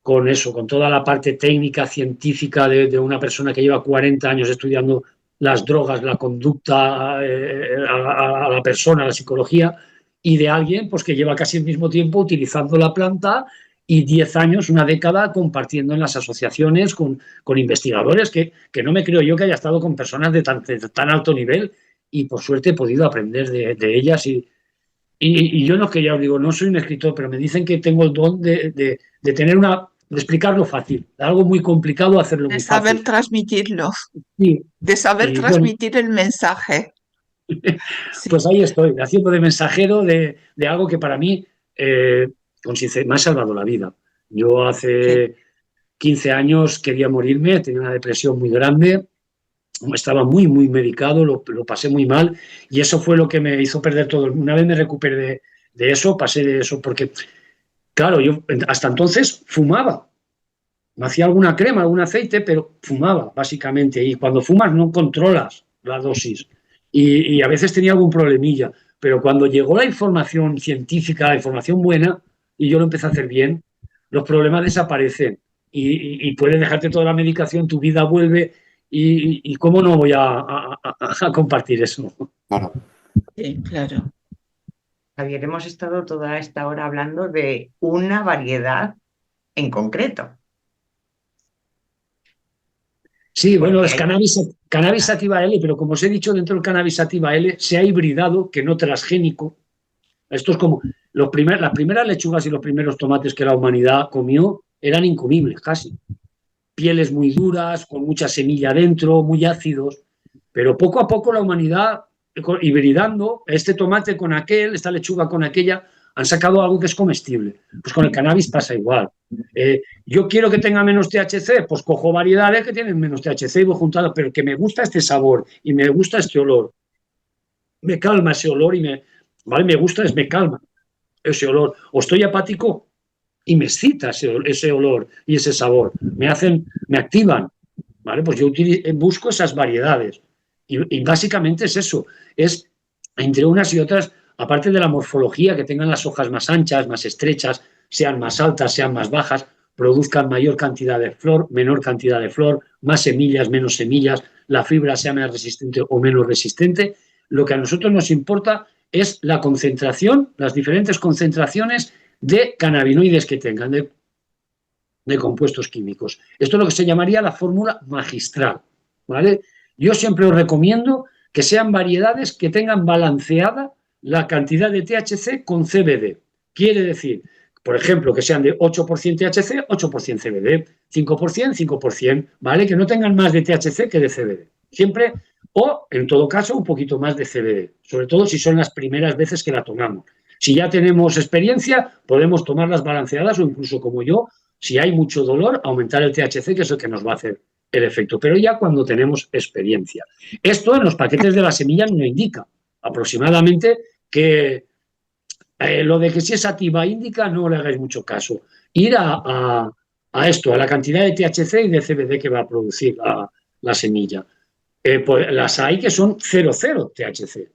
con eso, con toda la parte técnica, científica de una persona que lleva 40 años estudiando las drogas, la conducta a la persona, a la psicología, y de alguien pues, que lleva casi el mismo tiempo utilizando la planta y 10 años, una década, compartiendo en las asociaciones con investigadores que no me creo yo que haya estado con personas de tan alto nivel y por suerte he podido aprender de ellas y yo no, que ya os digo, no soy un escritor, pero me dicen que tengo el don de tener de explicarlo fácil, de algo muy complicado hacerlo muy fácil. De saber transmitirlo, sí. de saber transmitir el mensaje. Sí. Pues ahí estoy, haciendo de mensajero de algo que para mí me ha salvado la vida. Yo hace 15 años quería morirme, tenía una depresión muy grande, estaba muy medicado, lo pasé muy mal y eso fue lo que me hizo perder todo. Una vez me recuperé de eso, pasé de eso, porque claro, yo hasta entonces fumaba, me hacía alguna crema, algún aceite, pero fumaba básicamente y cuando fumas no controlas la dosis y a veces tenía algún problemilla, pero cuando llegó la información científica, la información buena y yo lo empecé a hacer bien, los problemas desaparecen y puedes dejarte toda la medicación, tu vida vuelve. ¿Y cómo no voy a compartir eso? Claro. Sí, claro. Javier, hemos estado toda esta hora hablando de una variedad en concreto. Sí, bueno, es cannabis sativa L, pero como os he dicho, dentro del cannabis sativa L se ha hibridado, que no transgénico. Esto es como las primeras lechugas y los primeros tomates que la humanidad comió eran incomibles casi. Pieles muy duras, con mucha semilla dentro, muy ácidos, pero poco a poco la humanidad, hibridando este tomate con aquel, esta lechuga con aquella, han sacado algo que es comestible. Pues con el cannabis pasa igual. Yo quiero que tenga menos THC, pues cojo variedades que tienen menos THC y voy juntando, pero que me gusta este sabor y me gusta este olor. Me calma ese olor y me gusta, me calma ese olor. O estoy apático, y me excita ese olor y ese sabor, me activan, ¿vale? Pues yo busco esas variedades y básicamente es eso, es entre unas y otras, aparte de la morfología, que tengan las hojas más anchas, más estrechas, sean más altas, sean más bajas, produzcan mayor cantidad de flor, menor cantidad de flor, más semillas, menos semillas, la fibra sea más resistente o menos resistente. Lo que a nosotros nos importa es la concentración, las diferentes concentraciones de cannabinoides que tengan, de compuestos químicos. Esto es lo que se llamaría la fórmula magistral, ¿vale? Yo siempre os recomiendo que sean variedades que tengan balanceada la cantidad de THC con CBD. Quiere decir, por ejemplo, que sean de 8% THC, 8% CBD, 5%, 5%, ¿vale? Que no tengan más de THC que de CBD. Siempre, o en todo caso, un poquito más de CBD, sobre todo si son las primeras veces que la tomamos. Si ya tenemos experiencia, podemos tomarlas balanceadas o incluso como yo, si hay mucho dolor, aumentar el THC, que es el que nos va a hacer el efecto. Pero ya cuando tenemos experiencia. Esto en los paquetes de la semilla no indica aproximadamente que lo de que si es sativa indica, no le hagáis mucho caso. Ir a a esto, a la cantidad de THC y de CBD que va a producir la semilla. Pues las hay que son 0,0 THC.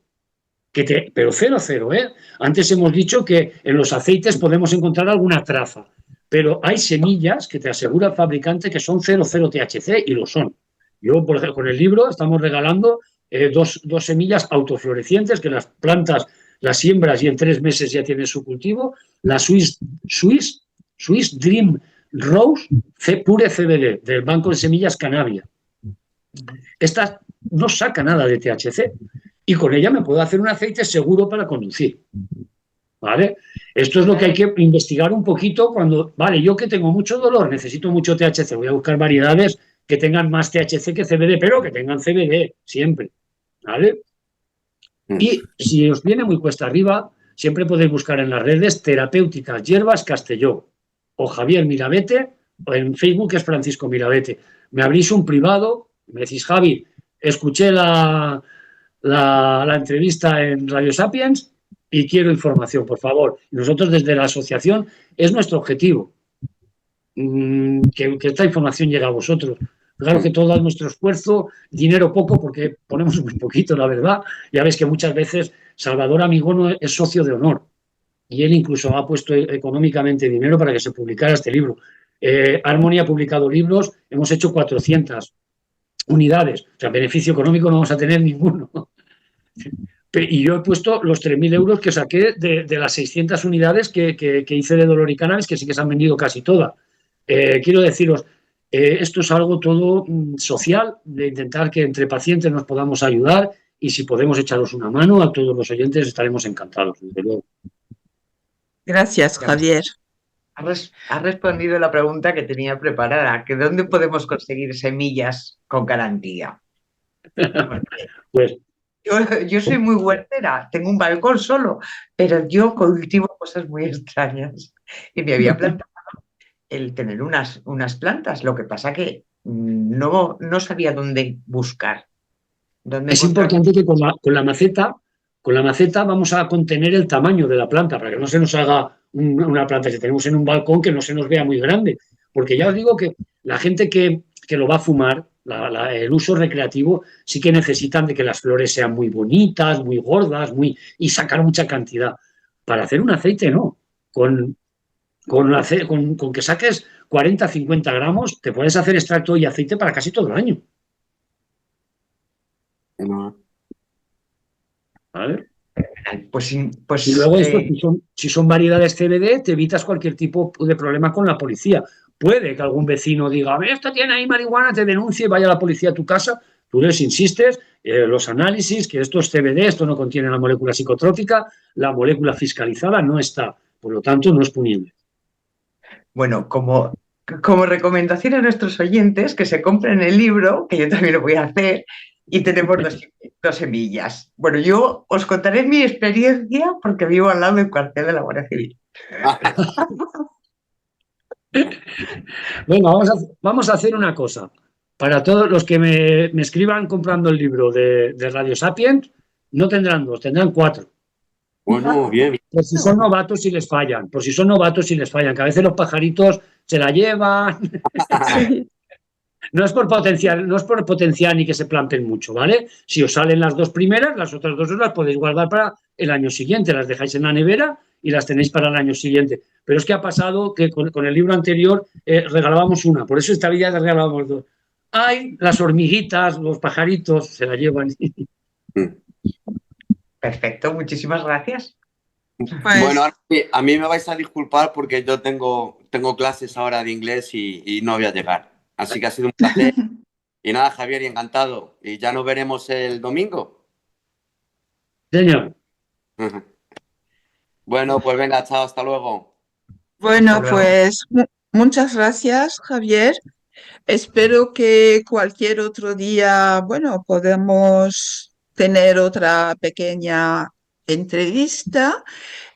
Pero 0,0, ¿eh? Antes hemos dicho que en los aceites podemos encontrar alguna traza, pero hay semillas que te asegura el fabricante que son 0,0 THC y lo son. Yo, por ejemplo, con el libro estamos regalando dos semillas autoflorecientes que las plantas, las siembras y en 3 meses ya tienen su cultivo. La Swiss Dream Rose Pure CBD del Banco de Semillas Cannabia. Esta no saca nada de THC y con ella me puedo hacer un aceite seguro para conducir. ¿Vale? Esto es lo que hay que investigar un poquito cuando, vale, yo que tengo mucho dolor, necesito mucho THC, voy a buscar variedades que tengan más THC que CBD, pero que tengan CBD siempre, ¿vale? Y si os viene muy cuesta arriba, siempre podéis buscar en las redes Terapéuticas Hierbas Castelló o Javier Mirabete, o en Facebook es Francisco Mirabete. Me abrís un privado, me decís, Javi, escuché la entrevista en Radio Sapiens y quiero información, por favor. Nosotros desde la asociación es nuestro objetivo que esta información llegue a vosotros. Claro que todo nuestro esfuerzo, dinero poco, porque ponemos muy poquito, la verdad. Ya ves que muchas veces Salvador Amigón es socio de honor y él incluso ha puesto económicamente dinero para que se publicara este libro. Harmony ha publicado libros, hemos hecho 400 unidades. O sea, beneficio económico no vamos a tener ninguno. Y yo he puesto los 3.000 euros que saqué de las 600 unidades que hice de dolor y cannabis, que sí que se han vendido casi todas. Quiero deciros, esto es algo todo social, de intentar que entre pacientes nos podamos ayudar y si podemos echaros una mano a todos los oyentes estaremos encantados, desde luego. Gracias, Javier. Has respondido la pregunta que tenía preparada, que ¿dónde podemos conseguir semillas con garantía? Pues yo soy muy huertera, tengo un balcón solo, pero yo cultivo cosas muy extrañas y me había planteado el tener unas plantas, lo que pasa que no sabía dónde buscar. Es importante que con la maceta vamos a contener el tamaño de la planta para que no se nos haga una planta que tenemos en un balcón que no se nos vea muy grande. Porque ya os digo que la gente que lo va a fumar, el uso recreativo, sí que necesitan de que las flores sean muy bonitas, muy gordas, y sacar mucha cantidad. Para hacer un aceite, no. Con que saques 40, 50 gramos, te puedes hacer extracto y aceite para casi todo el año. ¿Vale? Pues y luego si son variedades CBD, te evitas cualquier tipo de problema con la policía. Puede que algún vecino diga, esto tiene ahí marihuana, te denuncie y vaya la policía a tu casa. Tú les insistes, los análisis, que esto es CBD, esto no contiene la molécula psicotrópica, la molécula fiscalizada no está, por lo tanto no es punible. Bueno, como recomendación a nuestros oyentes, que se compren el libro, que yo también lo voy a hacer, y tenemos dos semillas. Bueno, yo os contaré mi experiencia porque vivo al lado del cuartel de la Guardia Civil. Bueno, vamos a hacer una cosa. Para todos los que me escriban comprando el libro de Radio Sapiens, no tendrán 2, tendrán 4. Bueno, bien. Por si son novatos y les fallan, que a veces los pajaritos se la llevan. Sí. No es por potenciar ni que se planten mucho, ¿vale? Si os salen las 2 primeras, las otras 2 las podéis guardar para el año siguiente, las dejáis en la nevera y las tenéis para el año siguiente. Pero es que ha pasado que con el libro anterior regalábamos una, por eso esta vida regalábamos 2. Ay, las hormiguitas, los pajaritos se la llevan. Perfecto, muchísimas gracias. Pues... Bueno, a mí me vais a disculpar porque yo tengo clases ahora de inglés y no voy a llegar. Así que ha sido un placer. Y nada, Javier, encantado. Y ya nos veremos el domingo. Señor. Bueno, pues venga, chao, hasta luego. Bueno, pues muchas gracias, Javier. Espero que cualquier otro día, bueno, podamos tener otra pequeña entrevista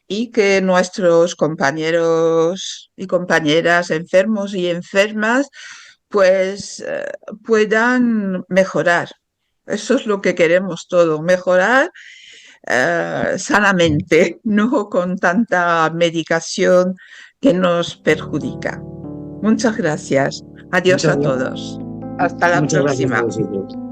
y que nuestros compañeros y compañeras enfermos y enfermas pues puedan mejorar. Eso es lo que queremos todos, mejorar sanamente, no con tanta medicación que nos perjudica. Muchas gracias. Adiós Muchas a gracias. todos. Hasta la Muchas gracias próxima. a vosotros.